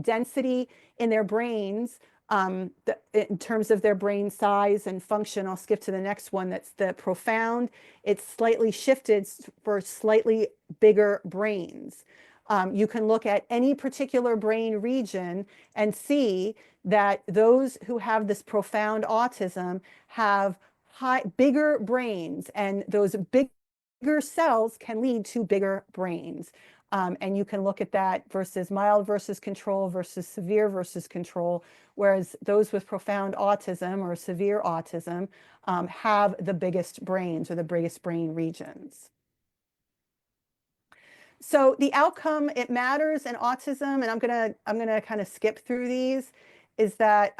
density in their brains in terms of their brain size and function. I'll skip to the next one. That's the profound. It's slightly shifted for slightly bigger brains. You can look at any particular brain region and see that those who have this profound autism have bigger brains, and those bigger cells can lead to bigger brains. And you can look at that versus mild versus control versus severe versus control, whereas those with profound autism or severe autism have the biggest brains or the biggest brain regions. So the outcome, it matters in autism, and I'm gonna kind of skip through these, is that,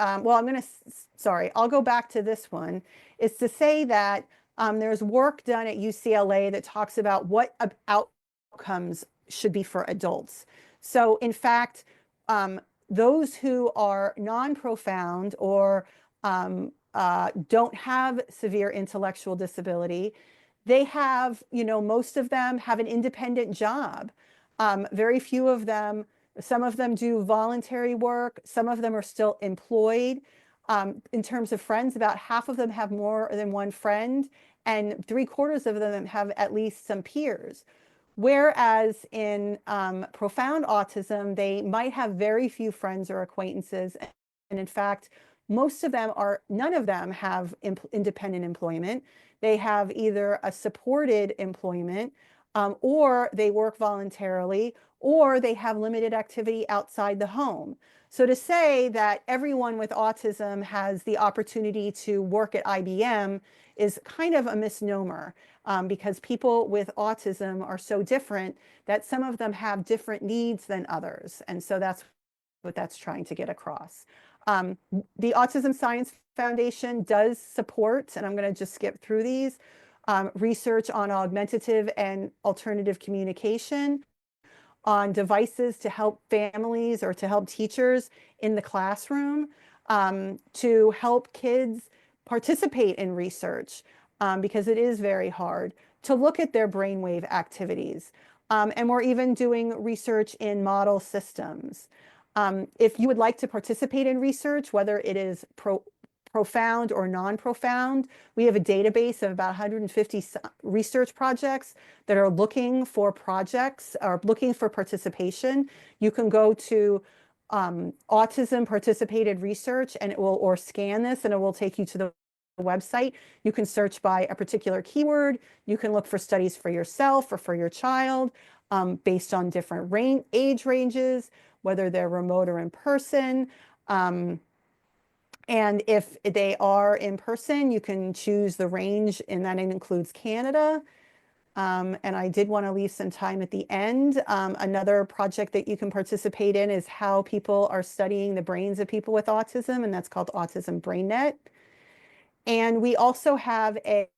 sorry, I'll go back to this one, is to say that there's work done at UCLA that talks about what outcomes should be for adults. So in fact, those who are non-profound or don't have severe intellectual disability, they have, most of them have an independent job. Very few of them, some of them do voluntary work, some of them are still employed. In terms of friends, about half of them have more than one friend, and 3/4 of them have at least some peers. Whereas in profound autism, they might have very few friends or acquaintances. And in fact, none of them have independent employment. They have either a supported employment, or they work voluntarily, or they have limited activity outside the home. So to say that everyone with autism has the opportunity to work at IBM is kind of a misnomer, because people with autism are so different that some of them have different needs than others. And so that's what that's trying to get across. The Autism Science Foundation does support, and I'm going to just skip through these, research on augmentative and alternative communication, on devices to help families or to help teachers in the classroom, to help kids participate in research, because it is very hard. to look at their brainwave activities. And we're even doing research in model systems. If you would like to participate in research, whether it is profound or non-profound, we have a database of about 150 research projects that are looking for projects or looking for participation. You can go to Autism Participated Research and it will, or scan this and it will take you to the website. You can search by a particular keyword. You can look for studies for yourself or for your child based on different age ranges, whether they're remote or in person. And if they are in person, you can choose the range, and that includes Canada. And I did want to leave some time at the end. Another project that you can participate in is how people are studying the brains of people with autism, and that's called Autism BrainNet. And we also have a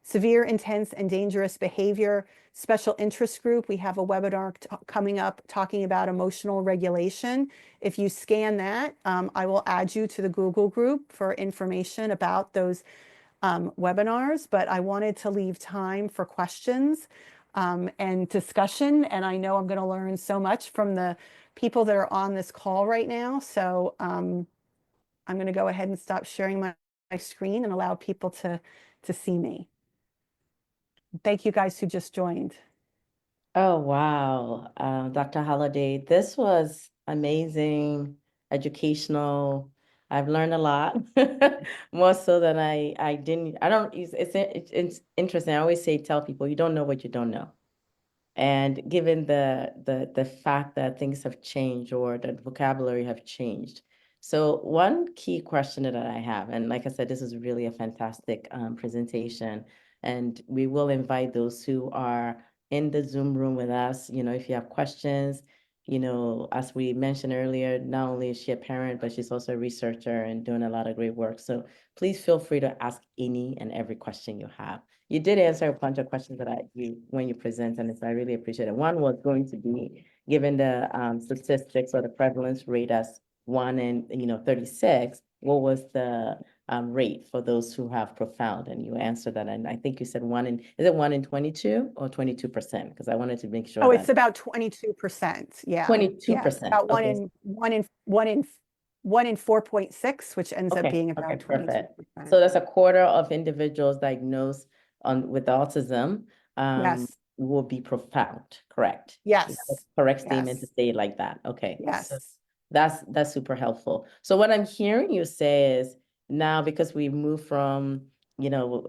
severe, intense, and dangerous behavior special interest group. We have a webinar coming up talking about emotional regulation. If you scan that, I will add you to the Google group for information about those webinars, but I wanted to leave time for questions and discussion. And I know I'm going to learn so much from the people that are on this call right now. So I'm going to go ahead and stop sharing my screen and allow people to see me. Thank you guys who just joined. Oh, wow. Dr. Holliday, this was amazing, educational. I've learned a lot, more so than I didn't. I don't, it's interesting. I always say, tell people, you don't know what you don't know. And given the fact that things have changed or that vocabulary have changed. So one key question that I have, and like I said, this is really a fantastic presentation, and we will invite those who are in the Zoom room with us. If you have questions, as we mentioned earlier, not only is she a parent, but she's also a researcher and doing a lot of great work. So please feel free to ask any and every question you have. You did answer a bunch of questions that when you presented, and so I really appreciate it. One was going to be, given the statistics or the prevalence rate as 1 in 36, what was the rate for those who have profound? And you answered that, and I think you said is it 1 in 22 or 22%? Because I wanted to make sure Oh, that it's about 22%. Yeah. Yeah. It's 22%. about Okay. one in 4.6, which ends up Okay, being okay, about perfect. 22%. So that's a quarter of individuals diagnosed with autism Yes. will be profound, correct? Is that a Yes. correct statement to Yes. say it like that? Okay, so Yes. that's super helpful. So what I'm hearing you say is now, because we moved from,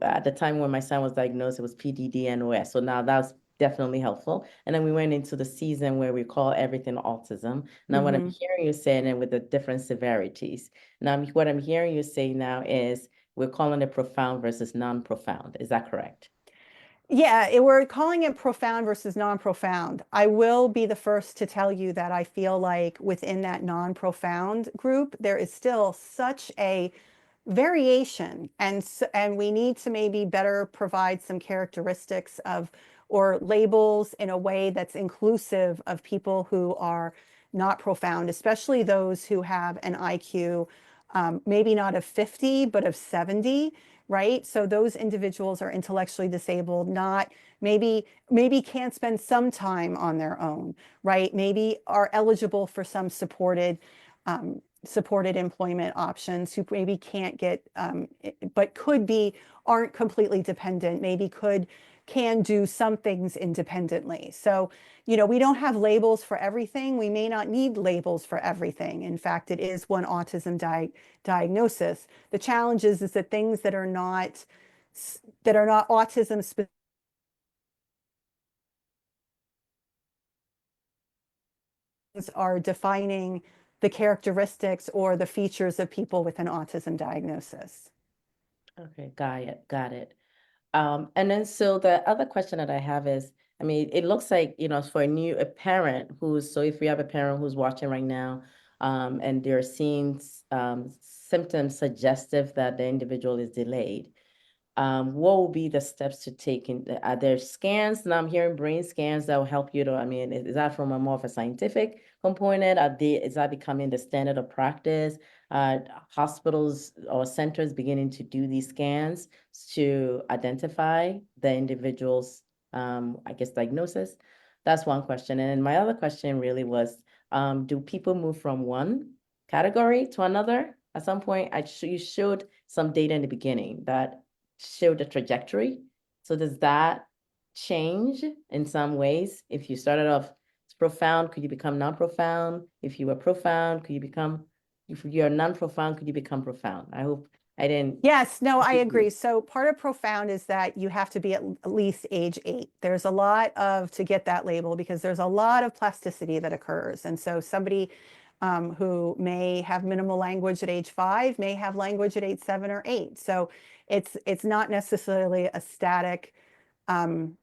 at the time when my son was diagnosed, it was PDD and OS. So now that's definitely helpful. And then we went into the season where we call everything autism. Now, what I'm hearing you saying, and with the different severities. Now, what I'm hearing you say now is we're calling it profound versus non-profound. Is that correct? Yeah, we're calling it profound versus non-profound. I will be the first to tell you that I feel like within that non-profound group, there is still such a variation, and we need to maybe better provide some characteristics of or labels in a way that's inclusive of people who are not profound, especially those who have an IQ maybe not of 50 but of 70, right? So those individuals are intellectually disabled, not maybe can't spend some time on their own, right? Maybe are eligible for some supported employment options, who maybe can't get, but aren't completely dependent, maybe can do some things independently. So, we don't have labels for everything. We may not need labels for everything. In fact, it is one autism diagnosis. The challenge is that things that are not autism specific are defining the characteristics or the features of people with an autism diagnosis. Okay, got it. And then so the other question that I have is, I mean, it looks like, for a parent so if we have a parent who's watching right now, and they're seeing symptoms suggestive that the individual is delayed, what will be the steps to take in? Are there scans? Now I'm hearing brain scans that will help you to, I mean, is that from a more of a scientific component? Is that becoming the standard of practice? Hospitals or centers beginning to do these scans to identify the individual's, I guess, diagnosis? That's one question. And my other question really was, do people move from one category to another? At some point, you showed some data in the beginning that showed the trajectory. So does that change in some ways? If you started off profound, could you become non-profound? If you were profound, if you're non-profound, could you become profound? I hope I didn't. Yes, no, I agree. So part of profound is that you have to be at least age 8. There's a lot of to get that label because there's a lot of plasticity that occurs. And so somebody who may have minimal language at age 5 may have language at age 7 or 8. So it's not necessarily um,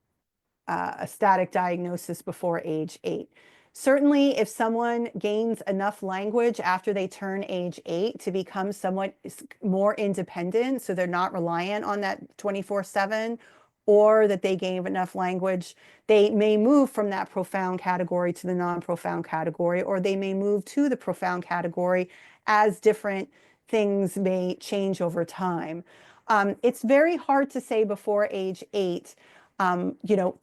a static diagnosis before age 8. Certainly, if someone gains enough language after they turn age 8 to become somewhat more independent, so they're not reliant on that 24/7, or that they gain enough language, they may move from that profound category to the non-profound category, or they may move to the profound category as different things may change over time. It's very hard to say before age 8.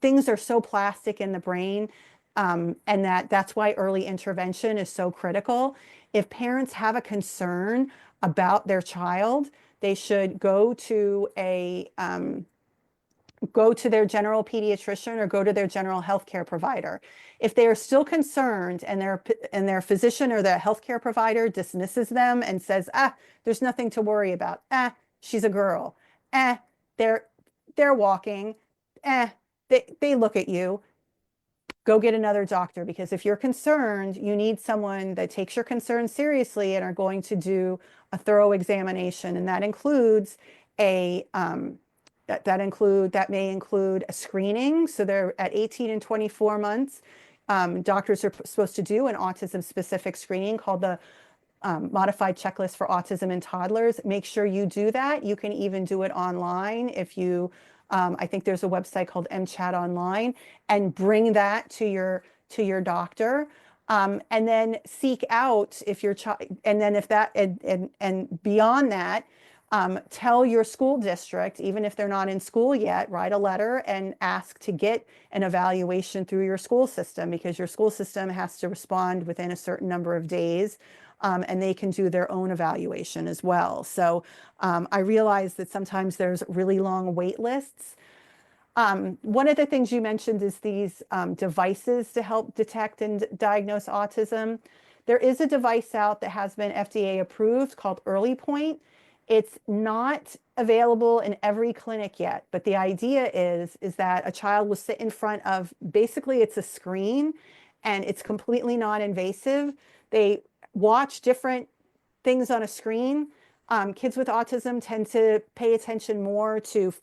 Things are so plastic in the brain, and that's why early intervention is so critical. If parents have a concern about their child, they should go to their general pediatrician or go to their general healthcare provider. If they are still concerned and their physician or their healthcare provider dismisses them and says, there's nothing to worry about. She's a girl. Eh, they're walking. They look at you. Go get another doctor, because if you're concerned, you need someone that takes your concerns seriously and are going to do a thorough examination, and that includes a that may include a screening. So they're at 18 and 24 months. Doctors are supposed to do an autism specific screening called the modified checklist for autism in toddlers. Make sure you do that. You can even do it online if you, I think there's a website called MChat Online, and bring that to your doctor. And then seek out if your child, and then if that, and beyond that, tell your school district, even if they're not in school yet, write a letter and ask to get an evaluation through your school system, because your school system has to respond within a certain number of days. And they can do their own evaluation as well. So I realize that sometimes there's really long wait lists. One of the things you mentioned is these devices to help detect and diagnose autism. There is a device out that has been FDA approved called Early Point. It's not available in every clinic yet, but the idea is that a child will sit in front of, basically it's a screen, and it's completely non-invasive. They watch different things on a screen. Kids with autism tend to pay attention more to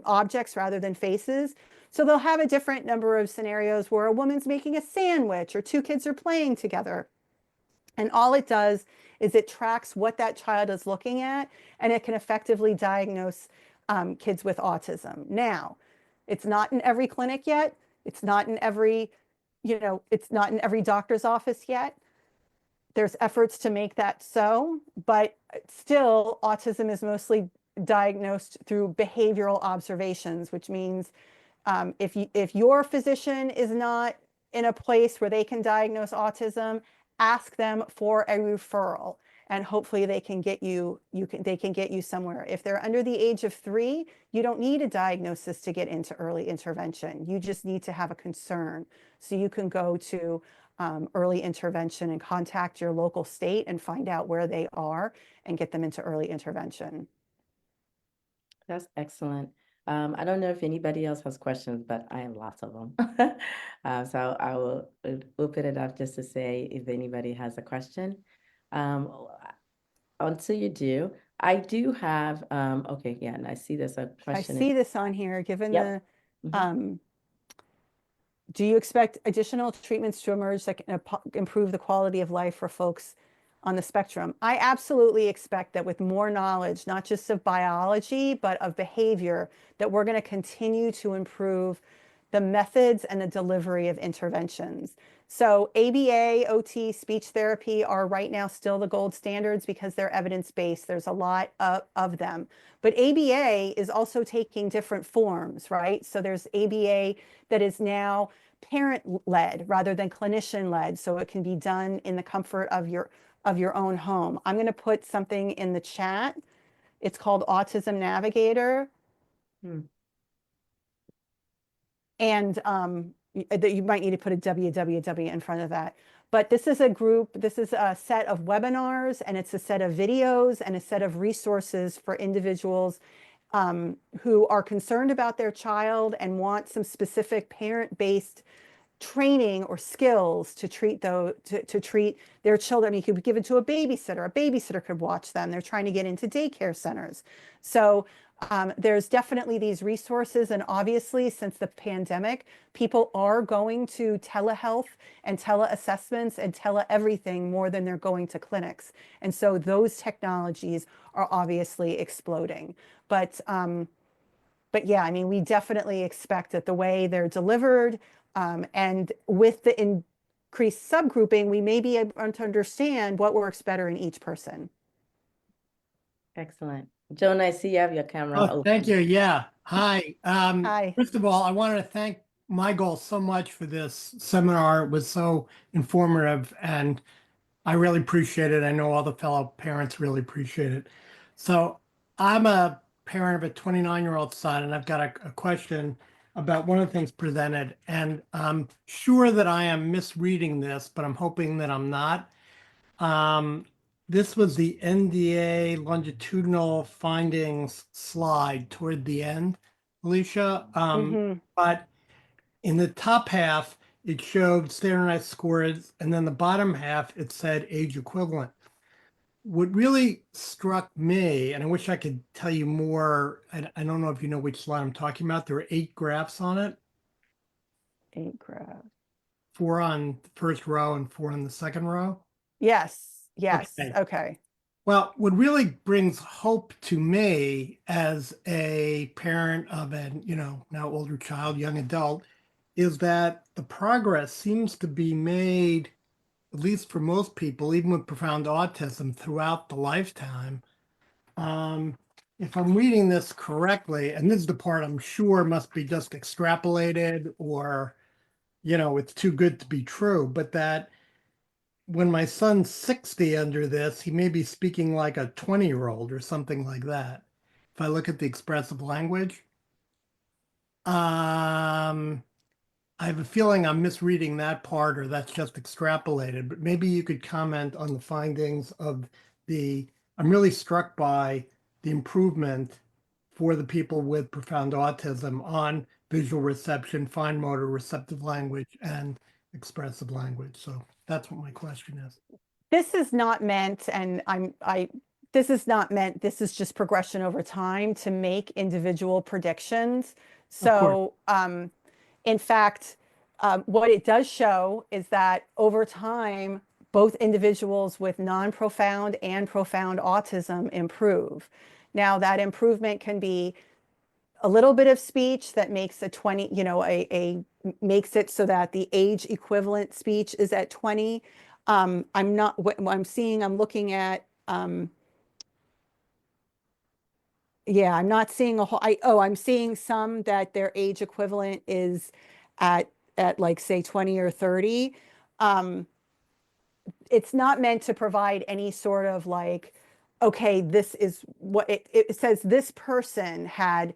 objects rather than faces. So they'll have a different number of scenarios where a woman's making a sandwich or two kids are playing together. And all it does is it tracks what that child is looking at, and it can effectively diagnose kids with autism. Now, it's not in every clinic yet. It's not in every, it's not in every doctor's office yet. There's efforts to make that so, but still, autism is mostly diagnosed through behavioral observations, which means if your physician is not in a place where they can diagnose autism, ask them for a referral, and hopefully they can get you somewhere. If they're under the age of 3, you don't need a diagnosis to get into early intervention. You just need to have a concern. So you can go to early intervention and contact your local state and find out where they are and get them into early intervention. That's excellent. I don't know if anybody else has questions, but I have lots of them. So I will open it up just to say if anybody has a question. Um, until you do, I do have, okay, yeah, and I see there's a I question. see this on here, given Yep. the, do you expect additional treatments to emerge that can improve the quality of life for folks on the spectrum. I absolutely expect that with more knowledge, not just of biology, but of behavior, that we're going to continue to improve the methods and the delivery of interventions. So ABA, OT, speech therapy are right now still the gold standards because they're evidence-based. There's a lot of them. But ABA is also taking different forms, right? So there's ABA that is now parent-led rather than clinician-led, so it can be done in the comfort of your own home. I'm going to put something in the chat. It's called Autism Navigator. Hmm. And that you might need to put a www in front of that. But this is a group, this is a set of webinars, and it's a set of videos and a set of resources for individuals who are concerned about their child and want some specific parent-based training or skills to treat to treat their children. You could give it to a babysitter. A babysitter could watch them. They're trying to get into daycare centers. So there's definitely these resources. And obviously, since the pandemic, people are going to telehealth and teleassessments and tele everything more than they're going to clinics. And so those technologies are obviously exploding. But yeah, I mean, we definitely expect that the way they're delivered and with the increased subgrouping, we may be able to understand what works better in each person. Excellent. Joan, I see you have your camera Oh, thank open. you. Yeah. Hi. Hi. First of all, I wanted to thank Michael so much for this seminar. It was so informative and I really appreciate it. I know all the fellow parents really appreciate it. So I'm a parent of a 29-year-old son, and I've got a question about one of the things presented. And I'm sure that I am misreading this, but I'm hoping that I'm not. Um, this was the NDA longitudinal findings slide toward the end, Alicia. Hmm. But in the top half, it showed standardized scores, and then the bottom half, it said age equivalent. What really struck me, and I wish I could tell you more, I don't know if you know which slide I'm talking about. There were 8 graphs on it, 8 graph. 4 on the first row and 4 on the second row. Yes. Yes. Okay. Okay. Well, what really brings hope to me as a parent of an, now older child, young adult, is that the progress seems to be made, at least for most people, even with profound autism, throughout the lifetime. Um, if I'm reading this correctly, and this is the part I'm sure must be just extrapolated or, it's too good to be true, but that when my son's 60 under this, he may be speaking like a 20-year-old or something like that. If I look at the expressive language, um, I have a feeling I'm misreading that part or that's just extrapolated, but maybe you could comment on the findings of I'm really struck by the improvement for the people with profound autism on visual reception, fine motor, receptive language, and expressive language. So that's what my question is. This is not meant, and this is not meant, this is just progression over time to make individual predictions. Of course. So, in fact, what it does show is that over time, both individuals with non-profound and profound autism improve. Now, that improvement can be a little bit of speech that makes a 20, makes it so that the age equivalent speech is at 20. I'm not, what I'm seeing, I'm looking at, yeah, I'm not seeing a whole, I'm seeing some that their age equivalent is at, like, say 20 or 30. Um, it's not meant to provide any sort of like, okay, this is what it says this person had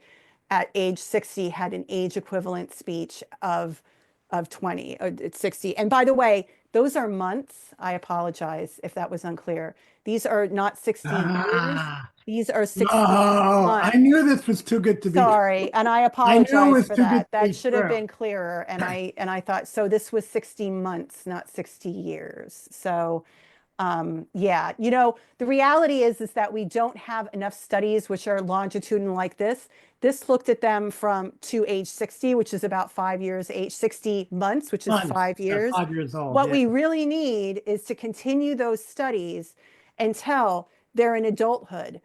at age 60 had an age equivalent speech of 20 or 60. And by the way, those are months. I apologize if that was unclear. These are not 60 years. Ah, These are 60 oh, I months. knew this was too good to be true. Sorry, and I I knew it apologize was for too good that. to That be should have true. been clearer. And I thought, so this was 60 months, not 60 years. So Yeah, you know, the reality is that we don't have enough studies which are longitudinal like this. This looked at them from to age 60, which is about 5 years, age 60 months, which is Months, 5 years. 5 years old. What Yeah. we really need is to continue those studies until they're in adulthood.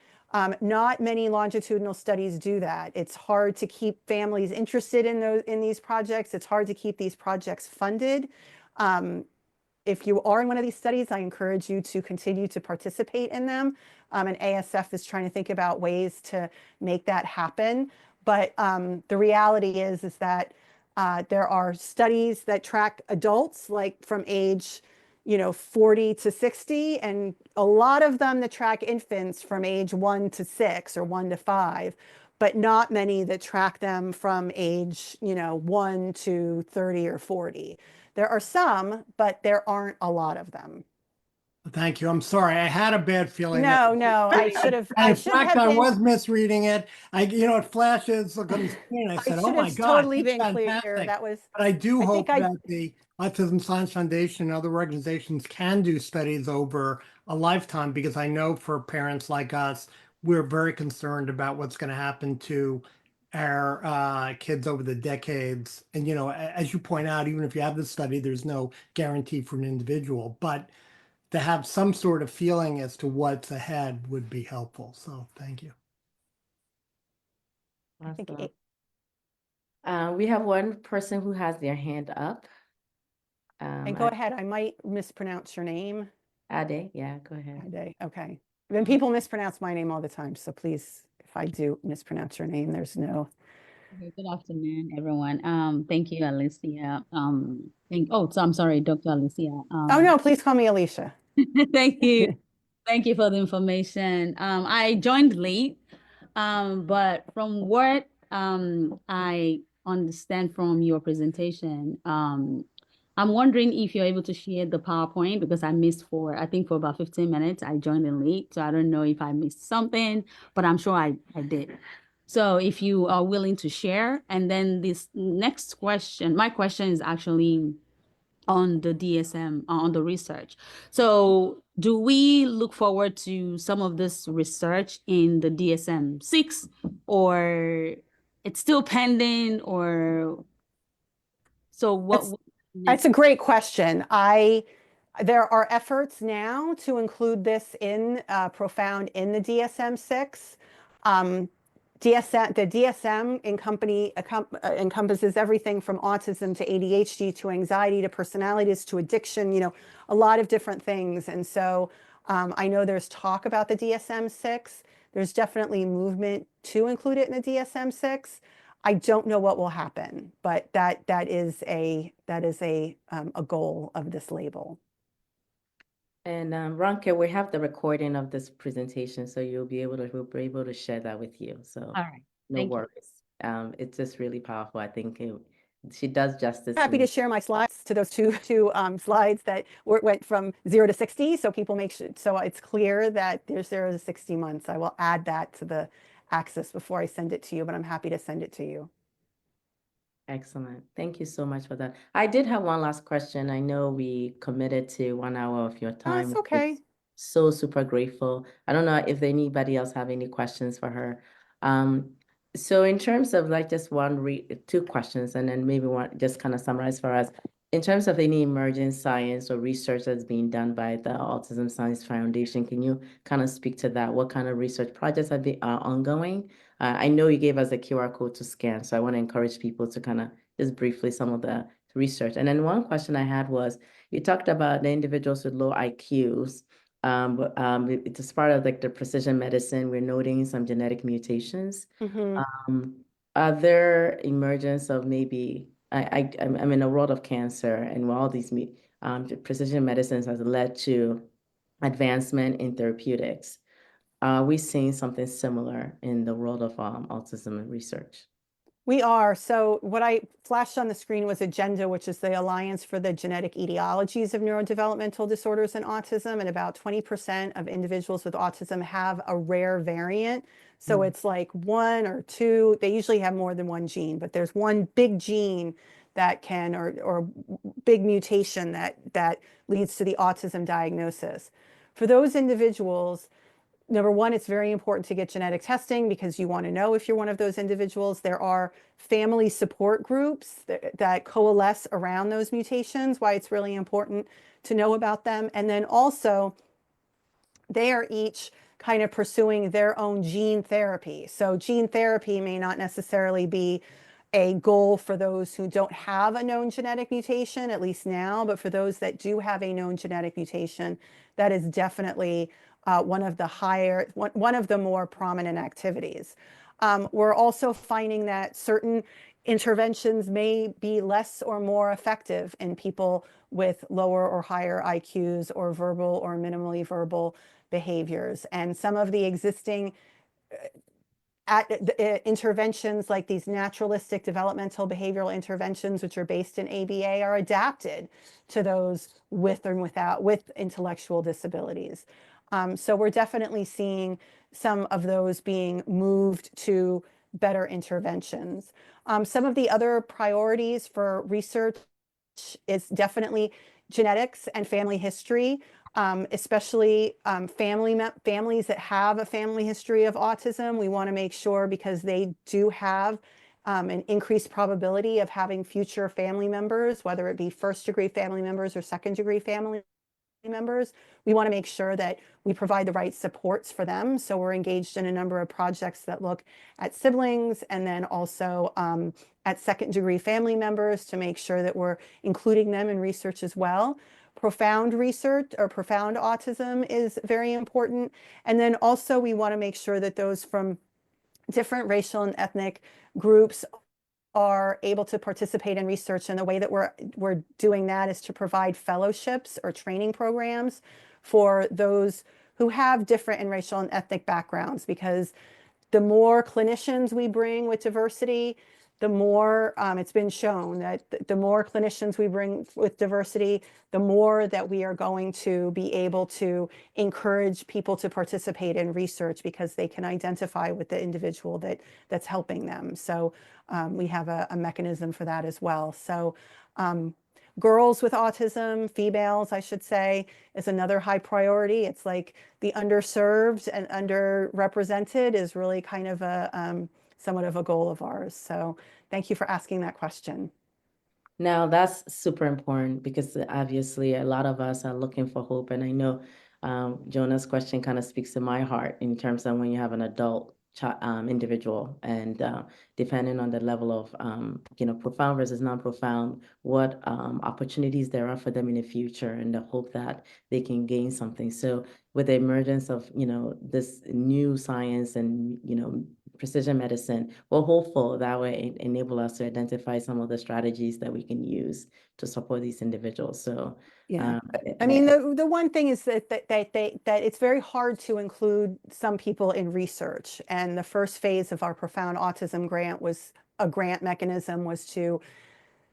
Not many longitudinal studies do that. It's hard to keep families interested in these projects. It's hard to keep these projects funded. Um, if you are in one of these studies, I encourage you to continue to participate in them. And ASF is trying to think about ways to make that happen. But the reality is that there are studies that track adults, like from age, 40 to 60, and a lot of them that track infants from age 1 to 6 or 1 to 5, but not many that track them from age, 1 to 30 or 40. There are some, but there aren't a lot of them. Thank you. I'm sorry. I had a bad feeling that. No, no, I should have, And I in should fact, have I been, was misreading it. It flashes look on the screen. I I said, "Oh should my have God, totally that's been clear. fantastic!" That was, But I do I think hope I, that the Autism Science Foundation and other organizations can do studies over a lifetime, because I know for parents like us, we're very concerned about what's going to happen to our kids over the decades. And as you point out, even if you have this study, there's no guarantee for an individual, but to have some sort of feeling as to what's ahead would be helpful. So thank you. I think Awesome. We have one person who has their hand up. and go ahead, I might mispronounce your name. Ade, yeah, go ahead. Ade, okay. Then people mispronounce my name all the time, so please, if I do mispronounce your name, there's no. Okay, good afternoon, everyone. Thank you, Alicia. So I'm sorry, Dr. Alicia. Oh no, please call me Alicia. Thank you. Thank you for the information. I joined late, but from what I understand from your presentation, I'm wondering if you're able to share the PowerPoint, because I missed I think for about 15 minutes. I joined in late, so I don't know if I missed something, but I'm sure I did. So if you are willing to share, and then this next question, my question is actually on the DSM, on the research. So do we look forward to some of this research in the DSM-6, or it's still pending, or so what? That's a great question. There are efforts now to include this in profound in the DSM-6. The DSM encompasses everything from autism to ADHD to anxiety to personalities to addiction, a lot of different things. And so I know there's talk about the DSM-6. There's definitely movement to include it in the DSM-6. I don't know what will happen, but that is a goal of this label. And Ronke, we have the recording of this presentation, so we'll be able to share that with you. So All right. no Thank you. worries. It's just really powerful. I think she does justice. Happy to share my slides to those two slides that went from 0 to 60, so people make sure, so it's clear that there's 0 to 60 months. I will add that to the access before I send it to you, but I'm happy to send it to you. Excellent. Thank you so much for that. I did have one last question. I know we committed to 1 hour of your time. That's okay. So super grateful. I don't know if anybody else have any questions for her. So in terms of like just two questions, and then maybe one just kind of summarize for us. In terms of any emerging science or research that's being done by the Autism Science Foundation, can you kind of speak to that? What kind of research projects are ongoing? I know you gave us a QR code to scan, so I want to encourage people to kind of just briefly some of the research. And then one question I had was, you talked about the individuals with low IQs. It's part of like the precision medicine. We're noting some genetic mutations. Are there emergence of maybe I'm in a world of cancer, and all these precision medicines has led to advancement in therapeutics. Are we seeing something similar in the world of autism and research? We are. So what I flashed on the screen was Agenda, which is the Alliance for the Genetic Etiologies of Neurodevelopmental Disorders and Autism. And about 20% of individuals with autism have a rare variant. So it's like 1 or 2. They usually have more than one gene, but there's one big gene that can, or big mutation that leads to the autism diagnosis. For those individuals, number one, it's very important to get genetic testing because you want to know if you're one of those individuals. There are family support groups that coalesce around those mutations, why it's really important to know about them. And then also, they are each kind of pursuing their own gene therapy. So gene therapy may not necessarily be a goal for those who don't have a known genetic mutation, at least now, but for those that do have a known genetic mutation, that is definitely one of the more prominent activities. We're also finding that certain interventions may be less or more effective in people with lower or higher IQs or verbal or minimally verbal behaviors. And some of the existing interventions like these naturalistic developmental behavioral interventions, which are based in ABA, are adapted to those with or with intellectual disabilities. So we're definitely seeing some of those being moved to better interventions. Some of the other priorities for research is definitely genetics and family history. Especially families that have a family history of autism. We want to make sure, because they do have an increased probability of having future family members, whether it be first-degree family members or second-degree family members. We want to make sure that we provide the right supports for them. So we're engaged in a number of projects that look at siblings and then also at second-degree family members to make sure that we're including them in research as well. Profound research or profound autism is very important. And then also we want to make sure that those from different racial and ethnic groups are able to participate in research. And the way that we're doing that is to provide fellowships or training programs for those who have different and racial and ethnic backgrounds, because the more clinicians we bring with diversity, the more it's been shown that the more clinicians we bring with diversity, the more that we are going to be able to encourage people to participate in research because they can identify with the individual that's helping them. So we have a mechanism for that as well. So girls with autism, females, I should say, is another high priority. It's like the underserved and underrepresented is really kind of a somewhat of a goal of ours. So thank you for asking that question. Now, that's super important because obviously a lot of us are looking for hope. And I know Jonah's question kind of speaks to my heart in terms of when you have an adult individual and depending on the level of, profound versus non-profound, what opportunities there are for them in the future and the hope that they can gain something. So with the emergence of, this new science and, precision medicine, we're hopeful that way enable us to identify some of the strategies that we can use to support these individuals. So yeah, I mean, the one thing is that it's very hard to include some people in research. And the first phase of our Profound Autism grant was a grant mechanism was to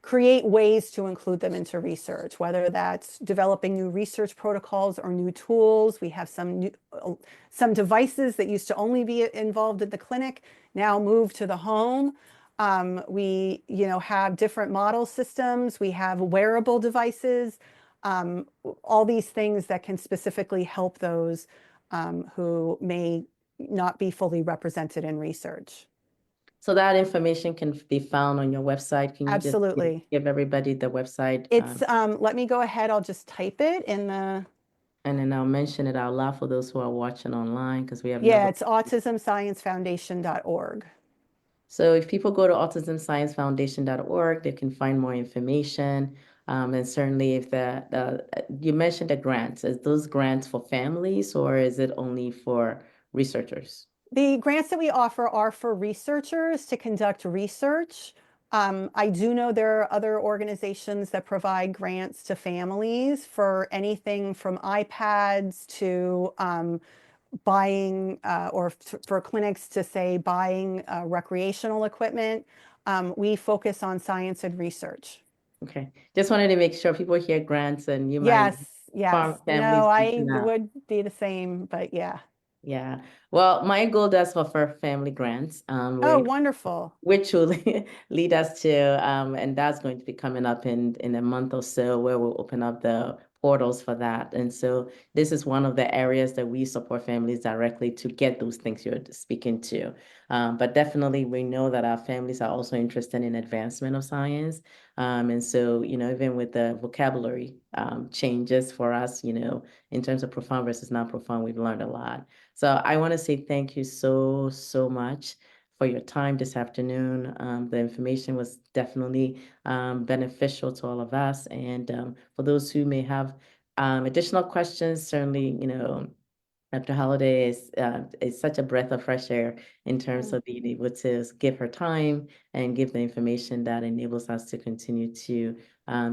create ways to include them into research, whether that's developing new research protocols or new tools. We have some devices that used to only be involved in the clinic now move to the home. We have different model systems. We have wearable devices, all these things that can specifically help those who may not be fully represented in research. So that information can be found on your website. Can you Absolutely. just give everybody the website? It's let me go ahead. I'll just type it in the. And then I'll mention it out loud for those who are watching online because we have It's autismsciencefoundation.org. So if people go to autismsciencefoundation.org, they can find more information. And certainly if you mentioned the grants, is those grants for families or is it only for researchers? The grants that we offer are for researchers to conduct research. I do know there are other organizations that provide grants to families for anything from iPads to buying or for clinics to say buying recreational equipment. We focus on science and research. Okay, just wanted to make sure people hear grants and you might Yes. farm families No, I reaching out. would be the same, but yeah. Yeah. Well, my goal does for family grants, Oh, wonderful. which will lead us to, and that's going to be coming up in a month or so, where we'll open up the portals for that. And so this is one of the areas that we support families directly to get those things you're speaking to. But definitely we know that our families are also interested in advancement of science. And so, even with the vocabulary changes for us, in terms of profound versus non-profound, we've learned a lot. So I want to say thank you so, so much for your time this afternoon. The information was definitely beneficial to all of us. And for those who may have additional questions, certainly, Dr. Holliday is such a breath of fresh air in terms of being able to give her time and give the information that enables us to continue to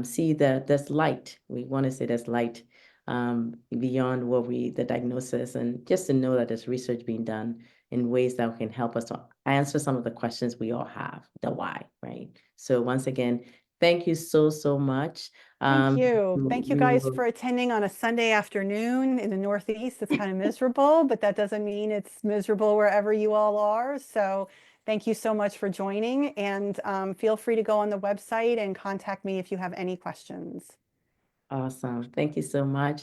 see that there's light. We want to say there's light beyond the diagnosis, and just to know that there's research being done in ways that can help us to answer some of the questions we all have, the why, right? So once again, thank you so, so much. Thank you. Thank you We guys will for attending on a Sunday afternoon in the Northeast. It's kind of miserable, but that doesn't mean it's miserable wherever you all are. So thank you so much for joining, and feel free to go on the website and contact me if you have any questions. Awesome. Thank you so much.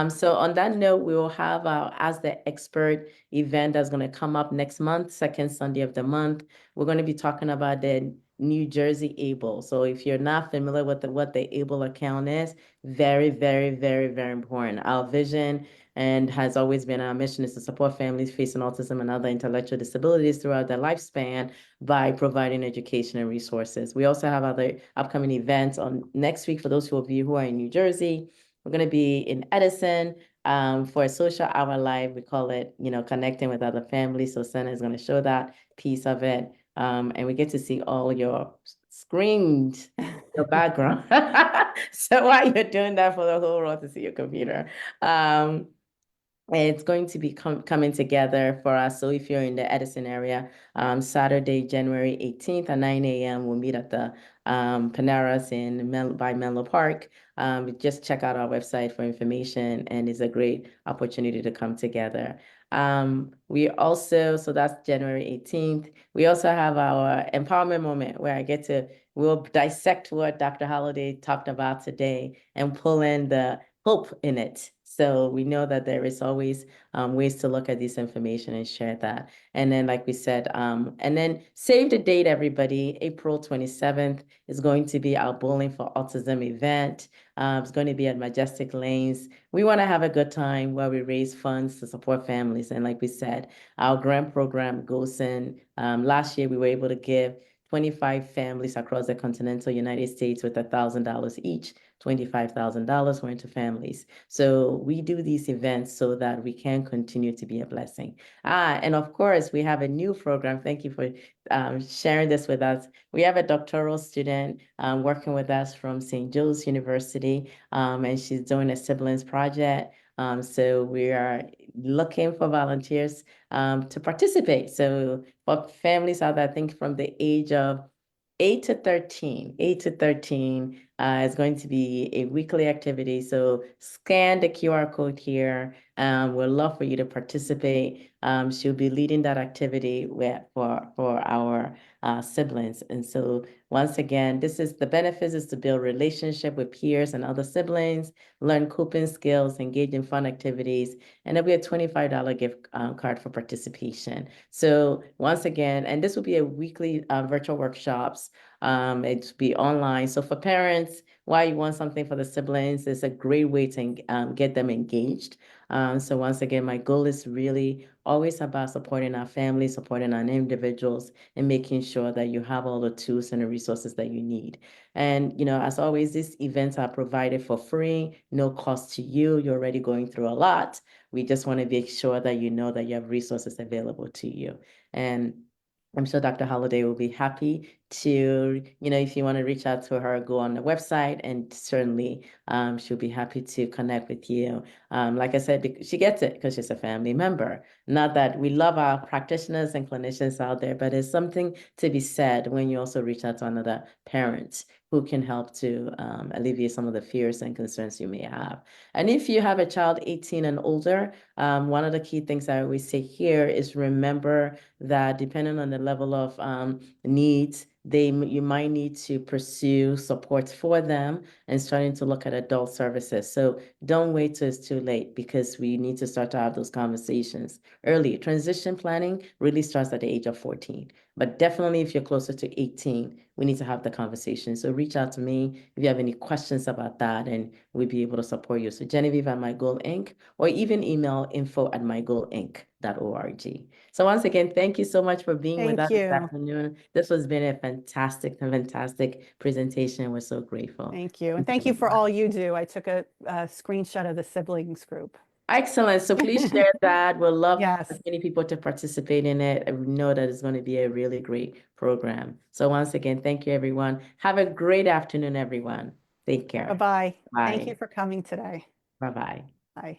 So on that note, we will have our Ask the Expert event that's going to come up next month, second Sunday of the month. We're going to be talking about the New Jersey ABLE. So if you're not familiar with what the ABLE account is, very, very, very, very important. Our vision and has always been our mission is to support families facing autism and other intellectual disabilities throughout their lifespan by providing education and resources. We also have other upcoming events on next week for those of you who are in New Jersey. We're going to be in Edison for a social hour live. We call it, connecting with other families. So Senna is going to show that piece of it. And we get to see all your screens, your background. So while you're doing that for the whole world to see your computer. It's going to be coming together for us. So if you're in the Edison area, Saturday, January 18th at 9 a.m., we'll meet at the Paneras by Menlo Park. Just check out our website for information, and it's a great opportunity to come together. So that's January 18th. We also have our empowerment moment where we'll dissect what Dr. Holliday talked about today and pull in the hope in it. So we know that there is always ways to look at this information and share that. And then, like we said, and then save the date, everybody. April 27th is going to be our Bowling for Autism event. It's going to be at Majestic Lanes. We want to have a good time where we raise funds to support families. And like we said, our grant program goes in. Last year, we were able to give 25 families across the continental United States with $1,000 each. $25,000 went to families. So we do these events so that we can continue to be a blessing. And of course, we have a new program. Thank you for sharing this with us. We have a doctoral student working with us from St. Joe's University, and she's doing a siblings project. So we are looking for volunteers to participate. So for families out there, I think from the age of 8 to 13 is going to be a weekly activity. So scan the QR code here. We'd love for you to participate. She'll be leading that activity for our siblings. And so once again, the benefits is to build relationship with peers and other siblings, learn coping skills, engage in fun activities, and there'll be a $25 gift card for participation. So once again, and this will be a weekly virtual workshops. It'll be online. So for parents, why you want something for the siblings is a great way to get them engaged. So once again, my goal is really always about supporting our families, supporting our individuals, and making sure that you have all the tools and the resources that you need. And, as always, these events are provided for free, no cost to you. You're already going through a lot. We just want to make sure that you know that you have resources available to you. And I'm sure Dr. Holliday will be happy to, if you want to reach out to her, go on the website, and certainly she'll be happy to connect with you. Like I said, she gets it because she's a family member. Not that we love our practitioners and clinicians out there, but it's something to be said when you also reach out to another parent who can help to alleviate some of the fears and concerns you may have. And if you have a child 18 and older, one of the key things I always say here is remember that depending on the level of needs, you might need to pursue supports for them and starting to look at adult services. So don't wait till it's too late, because we need to start to have those conversations early. Transition planning really starts at the age of 14. But definitely if you're closer to 18, we need to have the conversation. So reach out to me if you have any questions about that, and we'll be able to support you. So Genevieve at My Goal Inc., or even email info@mygoalinc.org. So once again, thank you so much for being with us Thank this you. afternoon. This has been a fantastic presentation. We're so grateful. Thank you. And thank you for all you do. I took a screenshot of the siblings group. Excellent. So please share that. We'll love Yes. as many people to participate in it. I know that it's going to be a really great program. So once again, thank you, everyone. Have a great afternoon, everyone. Take care. Bye-bye. Thank you Bye. for coming today. Bye-bye. Bye.